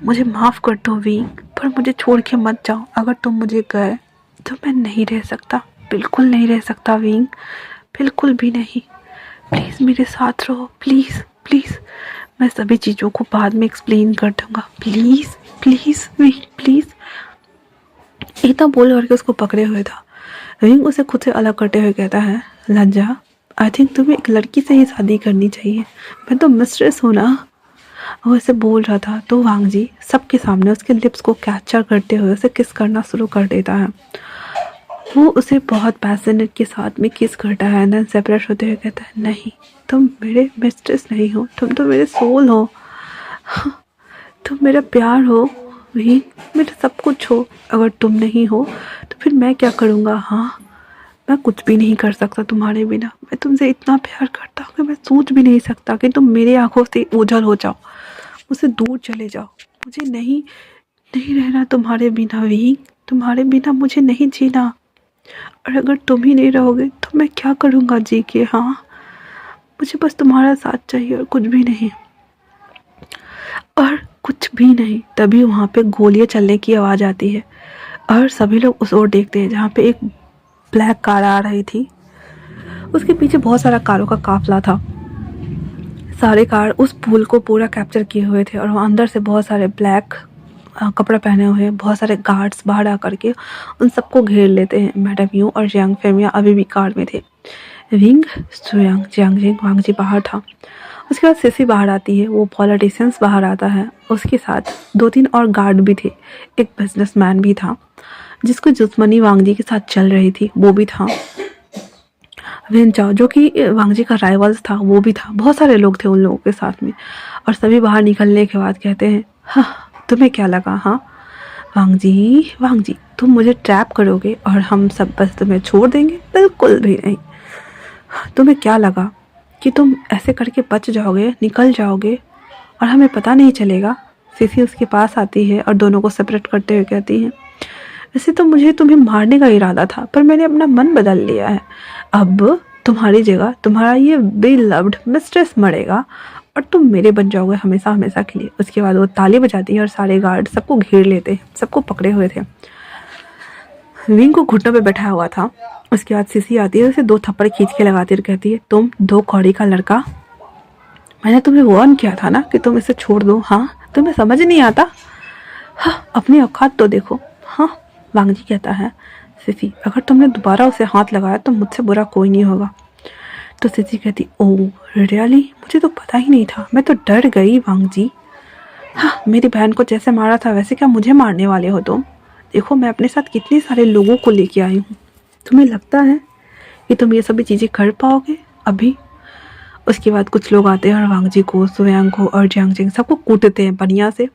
मुझे माफ़ कर दो विंग, पर मुझे छोड़ के मत जाओ। अगर तुम मुझे गए तो मैं नहीं रह सकता, बिल्कुल नहीं रह सकता विंग, बिल्कुल भी नहीं। प्लीज़ मेरे साथ रहो, प्लीज़ प्लीज़। मैं सभी चीज़ों को बाद में एक्सप्लेन कर दूँगा, प्लीज़ प्लीज़ विंग प्लीज़। इतना बोल करके उसको पकड़े हुए था। विंग उसे खुद से अलग करते हुए कहता है लज्जा आई थिंक तुम्हें एक लड़की से ही शादी करनी चाहिए, मैं तो मिस्ट्रेस हूँ ना। वो ऐसे बोल रहा था तो वांग जी सबके सामने उसके लिप्स को कैप्चर करते हुए उसे किस करना शुरू कर देता है। वो उसे बहुत पैशनेट के साथ में किस करता है, देन सेपरेट होते हुए कहता है नहीं तुम मेरे मिस्ट्रेस नहीं हो, तुम तो मेरे सोल हो, तुम मेरा प्यार हो, वही मेरा सब कुछ हो। अगर तुम नहीं हो तो फिर मैं क्या करूँगा? हाँ मैं कुछ भी नहीं कर सकता तुम्हारे बिना। मैं तुमसे इतना प्यार करता हूँ कि मैं सोच भी नहीं सकता कि तुम मेरी आंखों से ओझल हो जाओ, मुझसे दूर चले जाओ। मुझे नहीं रहना तुम्हारे बिना विंग, तुम्हारे बिना मुझे नहीं जीना। और अगर तुम ही नहीं रहोगे तो मैं क्या करूँगा जी के? हाँ मुझे बस तुम्हारा साथ चाहिए और कुछ भी नहीं, और कुछ भी नहीं। तभी वहाँ पे गोलियाँ चलने की आवाज़ आती है और सभी लोग उस ओर देखते हैं जहाँ पे एक ब्लैक कार आ रही थी। उसके पीछे बहुत सारा कारों का काफिला था। सारे कार उस पुल को पूरा कैप्चर किए हुए थे और वहाँ अंदर से बहुत सारे ब्लैक कपड़ा पहने हुए बहुत सारे गार्ड्स बाहर आ करके उन सबको घेर लेते हैं। मैडम यू और जियांग फेमिया अभी भी कार में थे। विंग सोयांग जियांगजिंग वांग जी बाहर था। उसके बाद सिसी बाहर आती है, वो पॉलिटिशियंस बाहर आता है, उसके साथ 2-3 और गार्ड भी थे, एक बिजनेसमैन भी था जिसको दुश्मनी वांग जी के साथ चल रही थी, वो भी था। वेन चाओ जो कि वांग जी का राइवल्स था वो भी था। बहुत सारे लोग थे उन लोगों के साथ में। और सभी बाहर निकलने के बाद कहते हैं हाँ तुम्हें क्या लगा? हाँ वांग जी तुम मुझे ट्रैप करोगे और हम सब बस तुम्हें छोड़ देंगे? बिल्कुल भी नहीं। तुम्हें क्या लगा कि तुम ऐसे करके बच जाओगे, निकल जाओगे और हमें पता नहीं चलेगा? सीसी उसके पास आती है और दोनों को सेपरेट करते हुए कहती है वैसे तो मुझे तुम्हें मारने का इरादा था, पर मैंने अपना मन बदल लिया है। अब तुम्हारी जगह तुम्हारा ये बेलव्ड मिस्ट्रेस मरेगा और तुम मेरे बन जाओगे हमेशा हमेशा के लिए। उसके बाद वो ताली बजाती है और सारे गार्ड सबको घेर लेते हैं, सबको पकड़े हुए थे। विंग को घुटनों पे बैठाया हुआ था। उसके बाद सीसी आती है, उसे 2 थप्पड़ खींच के लगाती है और कहती है तुम 2 कौड़ी का लड़का, मैंने तुम्हें वार्न किया था ना कि तुम इसे छोड़ दो। हाँ तुम्हें समझ नहीं आता? हाँ अपनी औकात तो देखो। हाँ वांग जी कहता है सिसी अगर तुमने दोबारा उसे हाथ लगाया तो मुझसे बुरा कोई नहीं होगा। तो सिसी कहती ओह रियली, मुझे तो पता ही नहीं था, मैं तो डर गई वांग जी। हाँ मेरी बहन को जैसे मारा था वैसे क्या मुझे मारने वाले हो तुम? देखो मैं अपने साथ कितने सारे लोगों को लेके आई हूँ, तुम्हें लगता है कि तुम ये सभी चीज़ें कर पाओगे अभी? उसके बाद कुछ लोग आते हैं और वांगजी को, सोयांग को और जियांगजेंग सबको कूटते हैं बढ़िया से।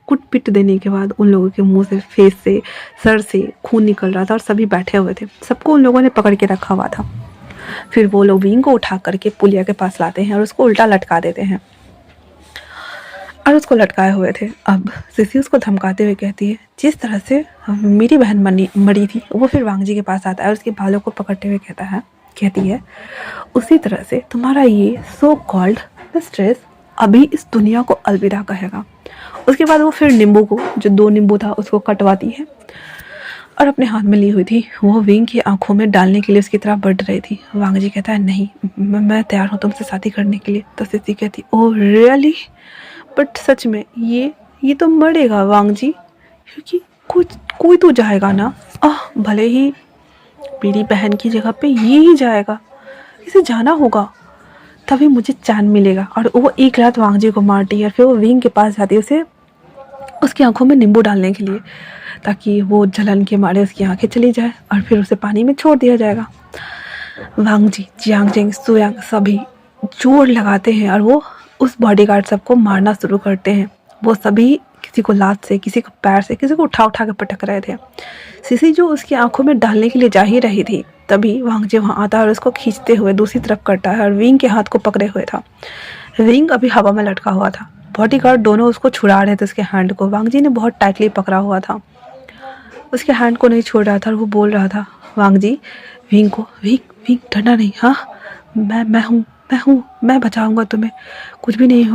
कूट पीट देने के बाद उन लोगों के मुंह से, फेस से, सर से खून निकल रहा था और सभी बैठे हुए थे। सबको उन लोगों ने पकड़ के रखा हुआ था। फिर वो लोग विंग को उठा करके पुलिया के पास लाते हैं और उसको उल्टा लटका देते हैं और उसको लटकाए हुए थे। अब सिसी उसको धमकाते हुए कहती है, जिस तरह से मेरी बहन मरी थी। वो फिर वांगजी के पास आता है और उसके बालों को पकड़ते हुए कहती है उसी तरह से तुम्हारा ये सो कॉल्ड मिस्ट्रेस अभी इस दुनिया को अलविदा कहेगा। उसके बाद वो फिर नींबू को, जो 2 नींबू था, उसको कटवाती है और अपने हाथ में ली हुई थी वो विंग की आंखों में डालने के लिए उसकी तरफ बढ़ रही थी। वांगजी कहता है, नहीं, मैं तैयार हूँ तुमसे शादी करने के लिए। तो सिसी कहती, ओह रियली, बट सच में ये तो मरेगा वांगजी, क्योंकि कोई तो जाएगा ना। भले ही मेरी बहन की जगह पे ये ही जाएगा, इसे जाना होगा, तभी मुझे चैन मिलेगा। और वो एक रात वांगजी को मारती है। फिर वो विंग के पास जाती है उसे उसकी आंखों में नींबू डालने के लिए, ताकि वो जलन के मारे उसकी आंखें चली जाए और फिर उसे पानी में छोड़ दिया जाएगा। वांगजी, जियांगजेंग, सोयांग सभी जोर लगाते हैं और वो उस बॉडीगार्ड सबको मारना शुरू करते हैं। वो सभी किसी को लात से, किसी को पैर से, किसी को उठा उठा के पटक रहे थे। सिसी जो उसकी आंखों में डालने के लिए जा ही रही थी, तभी वांगजी वहाँ आता है और उसको खींचते हुए दूसरी तरफ करता है और विंग के हाथ को पकड़े हुए था। विंग अभी हवा में लटका हुआ था। बॉडीगार्ड दोनों उसको छुड़ा रहे थे, उसके हैंड को। वांगजी ने बहुत टाइटली पकड़ा हुआ था, उसके हैंड को नहीं छोड़ रहा था और वो बोल रहा था वांगजी विंग को, विंग डरना नहीं, हाँ मैं बचाऊंगा तुम्हें, कुछ भी नहीं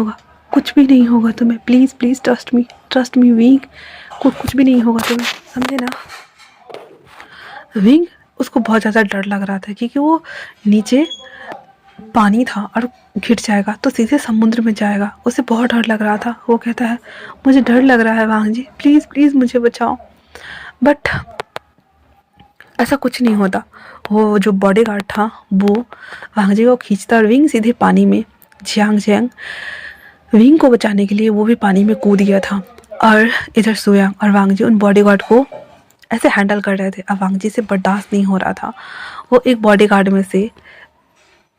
होगा तुम्हें, प्लीज़ ट्रस्ट मी विंग, कुछ भी नहीं होगा तुम्हें, समझे ना। विंग, उसको बहुत ज़्यादा डर लग रहा था क्योंकि वो नीचे पानी था और गिर जाएगा तो सीधे समुद्र में जाएगा। उसे बहुत डर लग रहा था। वो कहता है, मुझे डर लग रहा है वांगजी, प्लीज़ मुझे बचाओ। बट ऐसा कुछ नहीं होता। वो जो बॉडीगार्ड था वो वांगजी को खींचता और विंग सीधे पानी में। जियांगजेंग विंग को बचाने के लिए वो भी पानी में कूद गया था और इधर सोयांग और वांगजी उन बॉडीगार्ड को ऐसे हैंडल कर रहे थे। अब वांगजी से बर्दाश्त नहीं हो रहा था। वो एक बॉडीगार्ड में से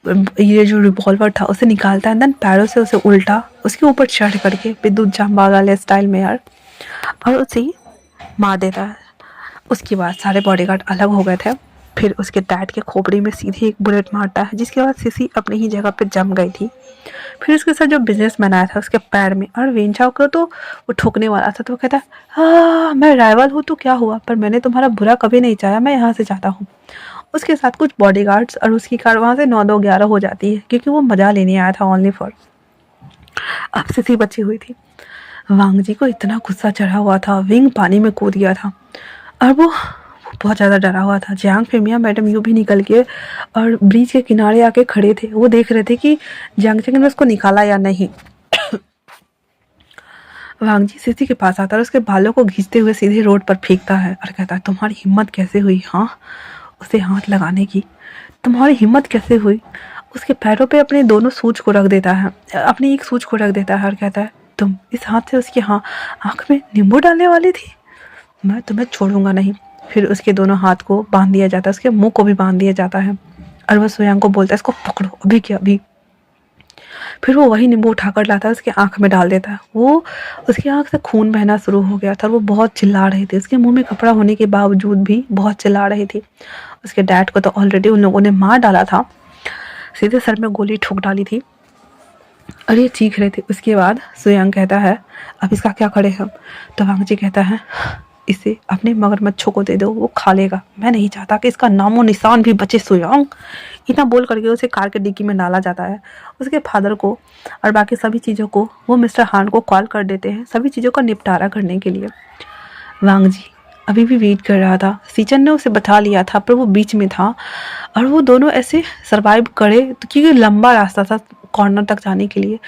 ये जो रिवॉल्वर था उसे निकालता है, देन पैरों से उसे उल्टा उसके ऊपर चढ़ करके विद्युत जामबाज वाले स्टाइल में यार, और उसे मार देता है। उसके बाद सारे बॉडीगार्ड अलग हो गए थे। फिर उसके डैड के खोपड़ी में सीधे एक बुलेट मारता है, जिसके बाद सिसी अपनी ही जगह पे जम गई थी। फिर उसके साथ जो बिजनेसमैन आया था उसके पैर में, और वेंचाओ को तो वो ठोकने वाला था। तो वो कहता है, मैं राइवल हूँ तो क्या हुआ, पर मैंने तुम्हारा बुरा कभी नहीं चाहा, मैं यहाँ से जाता हूँ। उसके साथ कुछ बॉडीगार्ड्स और उसकी कार वहाँ से 9-2-11 हो जाती है, क्योंकि वो मजा लेने आया था ओनली फॉर। अब सिसी बची हुई थी। वांगजी को इतना गुस्सा चढ़ा हुआ था, विंग पानी में कूद गया था और वो बहुत ज़्यादा डरा हुआ था। जियांग फेमिया मैडम यूँ भी निकल के और ब्रिज के किनारे आके खड़े थे। वो देख रहे थे कि जियांगजेंग ने उसको निकाला या नहीं। वांगजी सिसी के पास आता है और उसके बालों को खींचते हुए सीधे रोड पर फेंकता है और कहता है, तुम्हारी हिम्मत कैसे हुई, हाँ, उसे हाथ लगाने की, तुम्हारी हिम्मत कैसे हुई। उसके पैरों पे अपने दोनों सूज को रख देता है, अपनी एक सूज को रख देता है और कहता है, तुम इस हाथ से उसकी आँख में नींबू डालने वाली थी, मैं तुम्हें छोड़ूंगा नहीं। फिर उसके दोनों हाथ को बांध दिया जाता है, उसके मुंह को भी बांध दिया जाता है और वह सोयांग को बोलता है, इसको पकड़ो अभी के अभी। फिर वो वही नींबू उठाकर लाता है, उसके आँख में डाल देता है। वो उसकी आँख से खून बहना शुरू हो गया था और वो बहुत चिल्ला रही थी। उसके मुंह में कपड़ा होने के बावजूद भी बहुत चिल्ला रही थी। उसके डैड को तो ऑलरेडी उन लोगों ने मार डाला था, सीधे सर में गोली ठोक डाली थी और ये चीख रहे थे। उसके बाद सोयांग कहता है, अब इसका क्या करें हम। तो वांगजी कहता है, इसे अपने मगरमच्छों को दे दो, वो खा लेगा, मैं नहीं चाहता कि इसका नामो निशान भी बचे सोयांग। इतना बोल करके उसे कार के डिक्की में डाला जाता है। उसके फादर को और बाकी सभी चीज़ों को वो मिस्टर हान को कॉल कर देते हैं, सभी चीज़ों का निपटारा करने के लिए। वांगजी अभी भी वेट कर रहा था। सीचन ने उसे बचा लिया था पर वो बीच में था और वो दोनों ऐसे सरवाइव करे, तो क्योंकि लंबा रास्ता था कॉर्नर तक जाने के लिए,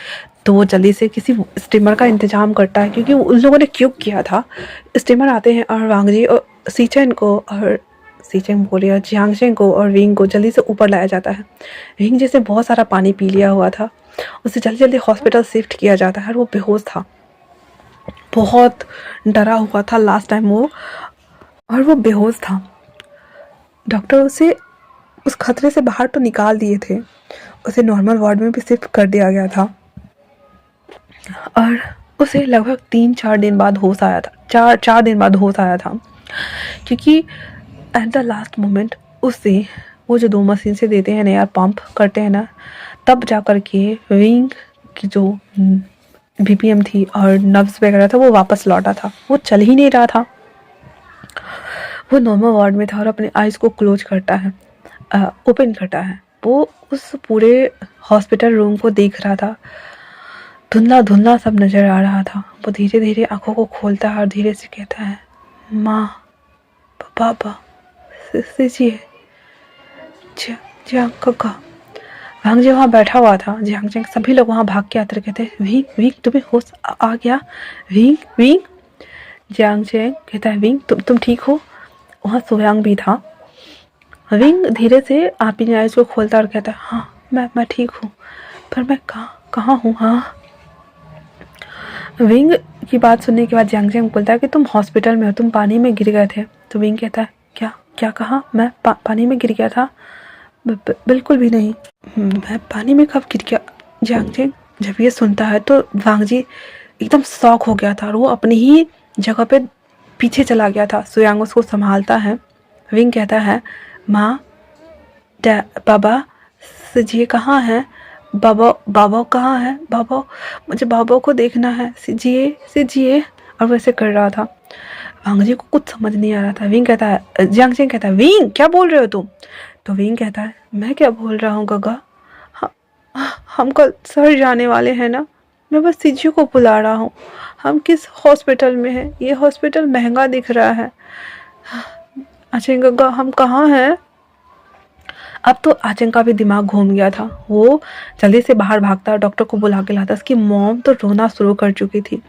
तो वो जल्दी से किसी स्टीमर का इंतजाम करता है, क्योंकि उन लोगों ने क्यों किया था। स्टीमर आते हैं और वांगजी और सीचन बोलिए जियांगजेंग को और विंग को जल्दी से ऊपर लाया जाता है। विंग जैसे बहुत सारा पानी पी लिया हुआ था, उसे जल्दी जल्दी हॉस्पिटल शिफ्ट किया जाता है और वो बेहोश था, बहुत डरा हुआ था लास्ट टाइम वो, और वो बेहोश था। डॉक्टर उसे उस खतरे से बाहर तो निकाल दिए थे, उसे नॉर्मल वार्ड में भी शिफ्ट कर दिया गया था और उसे लगभग 3-4 दिन बाद होश आया था। 4 दिन बाद होश आया था, क्योंकि एट द लास्ट मोमेंट उससे वो जो 2 मशीन से देते हैं ना यार, पंप करते हैं ना, तब जा कर के विंग की जो बीपीएम थी और नर्व्स वगैरह था वो वापस लौटा था। वो चल ही नहीं रहा था, वो नॉर्मल वार्ड में था और अपने आइज़ को क्लोज करता है, ओपन करता है। वो उस पूरे हॉस्पिटल रूम को देख रहा था, धुंधला धुंधला सब नज़र आ रहा था। वो धीरे धीरे आंखों को खोलता है और धीरे से कहता है, माँ, पापा, जिया कक्का। वांग जी वहाँ बैठा हुआ था, जियांग चेंग, सभी लोग वहाँ भाग के आते कहते, विंग विंग तुम्हें होश आ गया? Wing wing. जियांग चेंग कहता है, विंग तुम ठीक हो? वहाँ सुयांग भी था। विंग धीरे से अपनी आइज़ को खोलता और कहता है, हाँ मैं ठीक हूँ, पर मैं कहाँ हूँ? हाँ। विंग की बात सुनने के बाद जियांग चेंग बोलता है कि तुम हॉस्पिटल में हो, तुम पानी में गिर गए थे। तो विंग कहता है, क्या कहा? मैं पानी में गिर गया था? बिल्कुल भी नहीं। मैं पानी में कब गिर गया? जियांग चेंग जब ये सुनता है तो वांग जी एकदम शॉक हो गया था और वो अपनी ही जगह पे पीछे चला गया था। सुयांग उसको संभालता है। विंग कहता है, माँ, बाबा, सिजिए कहाँ है? बाबा कहाँ है? बाबा, मुझे बाबा को देखना है, सिजिए। और वैसे कर रहा था। वांग जी को कुछ समझ नहीं आ रहा था। विंग कहता है, जियांग चेंग कहता है, विंग क्या बोल रहे हो तुम? तो विंग कहता है, मैं क्या बोल रहा हूँ गगा, हम कल शहर जाने वाले हैं ना, मैं बस सिजियो को बुला रहा हूँ। हम किस हॉस्पिटल में हैं? ये हॉस्पिटल महंगा दिख रहा है। अच्छा गगा, हम कहाँ हैं? अब तो आचंग का भी दिमाग घूम गया था। वो जल्दी से बाहर भागता और डॉक्टर को बुला के लाता। उसकी मॉम तो रोना शुरू कर चुकी थी।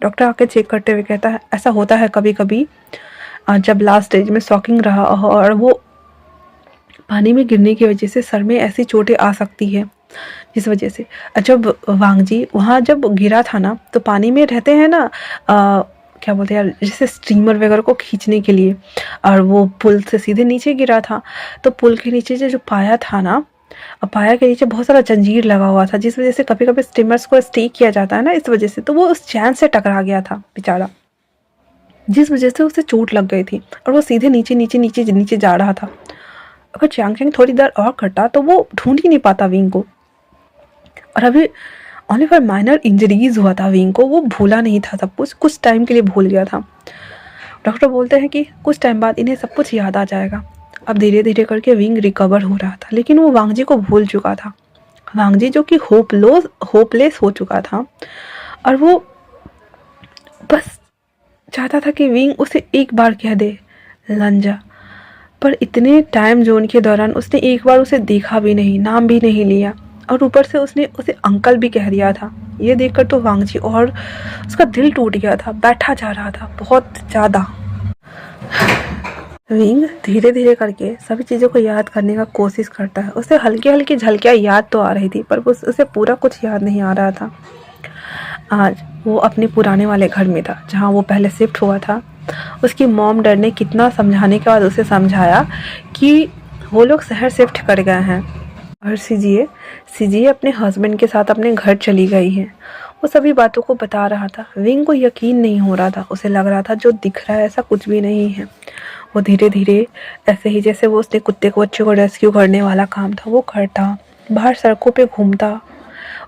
डॉक्टर आके चेक करते हुए कहता है, ऐसा होता है कभी कभी जब लास्ट स्टेज में शॉकिंग रहा और वो पानी में गिरने की वजह से सर में ऐसी चोटें आ सकती है, जिस वजह से जब वांग जी वहाँ जब गिरा था ना, तो पानी में रहते हैं ना, क्या बोलते हैं यार, जैसे स्ट्रीमर वगैरह को खींचने के लिए, और वो पुल से सीधे नीचे गिरा था। तो पुल के नीचे जो पाया था ना, पाया के नीचे बहुत सारा जंजीर लगा हुआ था, जिस वजह से कभी कभी स्ट्रीमर्स को स्टे किया जाता है ना, इस वजह से। तो वो उस चैन से टकरा गया था बेचारा, जिस वजह से उसे चोट लग गई थी और वो सीधे नीचे नीचे नीचे नीचे जा रहा था। अगर जियांग चेंग थोड़ी देर और करता तो वो ढूंढ ही नहीं पाता विंग को। और अभी ओनली फॉर माइनर इंजरीज हुआ था विंग को, वो भूला नहीं था सब कुछ टाइम के लिए भूल गया था। डॉक्टर बोलते हैं कि कुछ टाइम बाद इन्हें सब कुछ याद आ जाएगा। अब धीरे धीरे करके विंग रिकवर हो रहा था, लेकिन वो वांग जी को भूल चुका था। वांग जी जो कि होपलेस हो चुका था, और वो बस चाहता था कि विंग उसे एक बार कह दे, लंजा। पर इतने टाइम जोन के दौरान उसने एक बार उसे देखा भी नहीं, नाम भी नहीं लिया, और ऊपर से उसने उसे अंकल भी कह दिया था। ये देखकर तो वांग जी और उसका दिल टूट गया था, बैठा जा रहा था बहुत ज़्यादा। विंग धीरे धीरे करके सभी चीज़ों को याद करने का कोशिश करता है। उसे हल्की हल्की झलकियाँ याद तो आ रही थी, पर उसे पूरा कुछ याद नहीं आ रहा था। आज वो अपने पुराने वाले घर में था, जहाँ वो पहले शिफ्ट हुआ था। उसकी मॉम डैड ने कितना समझाने के बाद उसे समझाया कि वो लोग शहर शिफ्ट कर गए हैं, और सीजिए अपने हस्बैंड के साथ अपने घर चली गई है। वो सभी बातों को बता रहा था। विंग को यकीन नहीं हो रहा था, उसे लग रहा था जो दिख रहा है ऐसा कुछ भी नहीं है। वो धीरे धीरे ऐसे ही जैसे वो उसने कुत्ते को बच्चे को रेस्क्यू करने वाला काम था वो करता, बाहर सड़कों पे घूमता।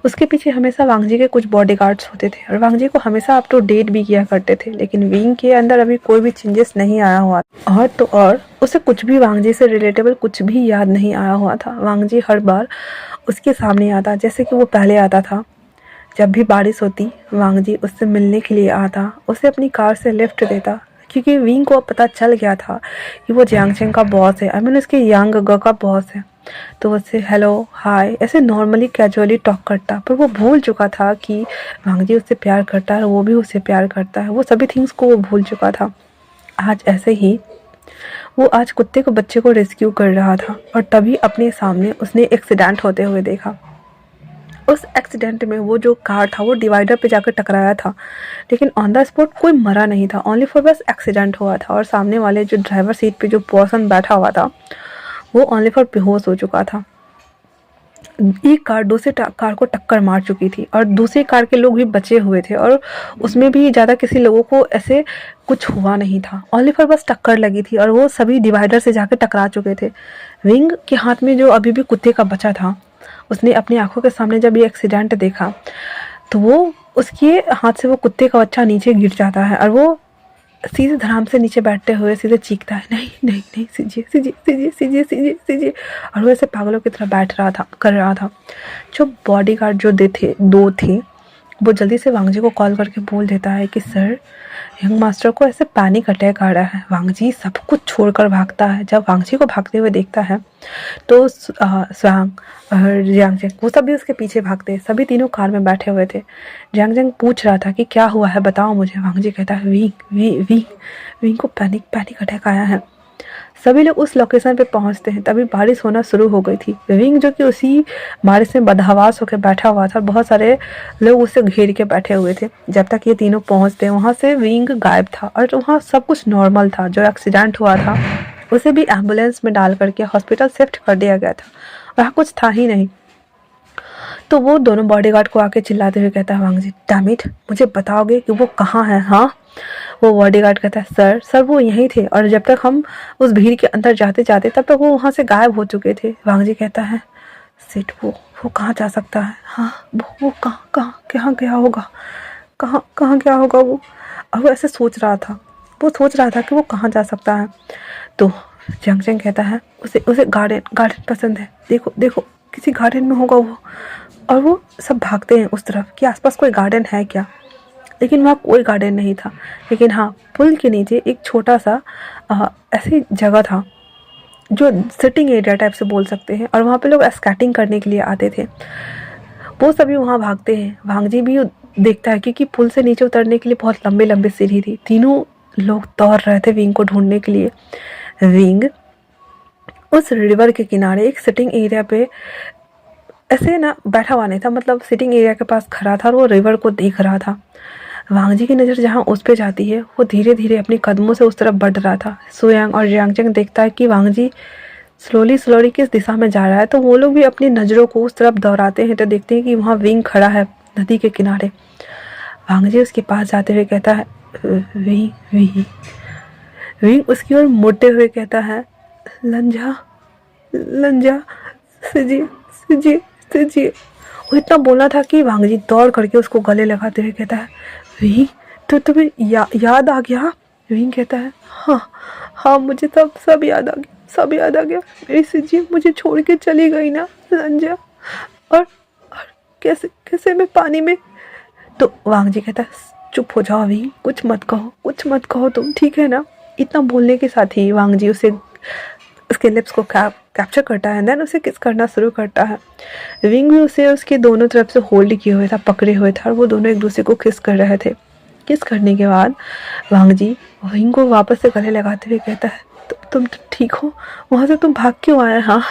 उसके पीछे हमेशा वांग जी के कुछ बॉडीगार्ड्स होते थे और वांग जी को हमेशा अप टू डेट भी किया करते थे, लेकिन विंग के अंदर अभी कोई भी चेंजेस नहीं आया हुआ। और तो और उसे कुछ भी वांग जी से रिलेटेबल कुछ भी याद नहीं आया हुआ था। वांग जी हर बार उसके सामने आता, जैसे कि वो पहले आता था। जब भी बारिश होती, वांग जी उससे मिलने के लिए आता, उसे अपनी कार से लिफ्ट देता, क्योंकि विंग को पता चल गया था कि वो जियांग चेंग का बॉस है, आई मीन उसके यांग गगा का बॉस है। तो उससे हेलो हाय ऐसे नॉर्मली कैजुअली टॉक करता, पर वो भूल चुका था कि वांग जी उससे प्यार करता है और वो भी उससे प्यार करता है। वो सभी थिंग्स को वो भूल चुका था। आज ऐसे ही वो आज कुत्ते को बच्चे को रेस्क्यू कर रहा था, और तभी अपने सामने उसने एक्सीडेंट होते हुए देखा। उस एक्सीडेंट में वो जो कार था वो डिवाइडर पे जाकर टकराया था, लेकिन ऑन द स्पॉट कोई मरा नहीं था, ओनली फॉर बस एक्सीडेंट हुआ था। और सामने वाले जो ड्राइवर सीट पे जो पर्सन बैठा हुआ था वो ओनली फॉर बेहोश हो चुका था। एक कार दूसरे कार को टक्कर मार चुकी थी और दूसरी कार के लोग भी बचे हुए थे और उसमें भी ज़्यादा किसी लोगों को ऐसे कुछ हुआ नहीं था। ओलिवर बस टक्कर लगी थी और वो सभी डिवाइडर से जाकर टकरा चुके थे। विंग के हाथ में जो अभी भी कुत्ते का बच्चा था, उसने अपनी आंखों के सामने जब ये एक्सीडेंट देखा तो वो उसके हाथ से वो कुत्ते का बच्चा नीचे गिर जाता है और वो सीधे धड़ाम से नीचे बैठते हुए सीधे चीखता है, नहीं नहीं नहीं सीजिए सीजिए सीजिए सीजिए सीजिए सीजिए। और वो ऐसे पागलों की तरह बैठ रहा था, कर रहा था। जो बॉडीगार्ड जो दो थे, वो जल्दी से वांगजी को कॉल करके बोल देता है कि सर, यंग मास्टर को ऐसे पैनिक अटैक आ रहा है। वांगजी सब कुछ छोड़कर भागता है। जब वांगजी को भागते हुए देखता है तो स्वांग और जियांगजेंग वो सब भी उसके पीछे भागते हैं। सभी तीनों कार में बैठे हुए थे। जियांगजेंग पूछ रहा था कि क्या हुआ है, बताओ मुझे। वांगजी कहता है विंग को पैनिक अटैक आया है। सभी लोग उस लोकेशन पे पहुंचते हैं। तभी बारिश होना शुरू हो गई थी। विंग जो कि उसी बारिश में बदहवास होकर बैठा हुआ था, बहुत सारे लोग उसे घेर के बैठे हुए थे। जब तक ये तीनों पहुंचते हैं वहाँ से विंग गायब था और वहाँ सब कुछ नॉर्मल था। जो एक्सीडेंट हुआ था उसे भी एम्बुलेंस में डाल करके हॉस्पिटल शिफ्ट कर दिया गया था। वहाँ कुछ था ही नहीं। तो वो दोनों बॉडीगार्ड को आके चिल्लाते हुए कहता है, वांगजी डैम इट, मुझे बताओगे कि वो कहाँ है? हाँ। वो बॉडीगार्ड कहता है, सर वो यहीं थे और जब तक हम उस भीड़ के अंदर जाते जाते तब तक वो वहाँ से गायब हो चुके थे। वांगजी कहता है, सिट वो कहाँ जा सकता है? हाँ वो कहाँ गया होगा, कहाँ गया होगा वो? और वो ऐसे सोच रहा था, कि वो कहाँ जा सकता है। तो जंगचेंग कहता है, उसे गार्डन पसंद है, देखो किसी गार्डन में होगा वो। और वो सब भागते हैं उस तरफ कि आसपास कोई गार्डन है क्या, लेकिन वहाँ कोई गार्डन नहीं था। लेकिन हाँ, पुल के नीचे एक छोटा सा ऐसी जगह था जो सिटिंग एरिया टाइप से बोल सकते हैं, और वहाँ पे लोग स्केटिंग करने के लिए आते थे। वो सभी वहाँ भागते हैं। वांगजी भी देखता है क्योंकि पुल से नीचे उतरने के लिए बहुत लंबे लंबे सीढ़ी थी। तीनों लोग दौड़ रहे थे विंग को ढूंढने के लिए। विंग उस रिवर के किनारे एक सिटिंग एरिया पे ऐसे ना बैठा हुआ नहीं था, मतलब सिटिंग एरिया के पास खड़ा था और वो रिवर को देख रहा था। वांगजी की नज़र जहाँ उस पे जाती है, वो धीरे धीरे अपने कदमों से उस तरफ बढ़ रहा था। सुयांग और जियांगचेंग देखता है कि वांगजी स्लोली किस दिशा में जा रहा है, तो वो लोग भी अपनी नज़रों को उस तरफ दोहराते हैं तो देखते हैं कि वहाँ विंग खड़ा है नदी के किनारे। वांगजी उसके पास जाते हुए कहता है, विंग उसकी ओर मुड़ते हुए कहता है, लंजा सिजी। वो इतना बोला था कि वांगजी दौड़ करके उसको गले लगाते हुए कहता है, विंग तो तुम्हें याद आ गया? विंग कहता है, हाँ मुझे सब याद आ गया। मेरी सिजी मुझे छोड़ के चली गई ना लंजा, और कैसे मैं पानी में। तो वांगजी कहता है, चुप हो जाओ विंग, कुछ मत कहो तुम, ठीक है ना? इतना बोलने के साथ ही वांगजी उसके लिप्स को कैप्चर करता है, देन उसे किस करना शुरू करता है। विंग भी उसे उसके दोनों तरफ से होल्ड किए हुए था, पकड़े हुए था, और वो दोनों एक दूसरे को किस कर रहे थे। किस करने के बाद वांगजी विंग को वापस से गले लगाते हुए कहता है, तुम ठीक हो? वहाँ से तुम भाग क्यों आए? हाँ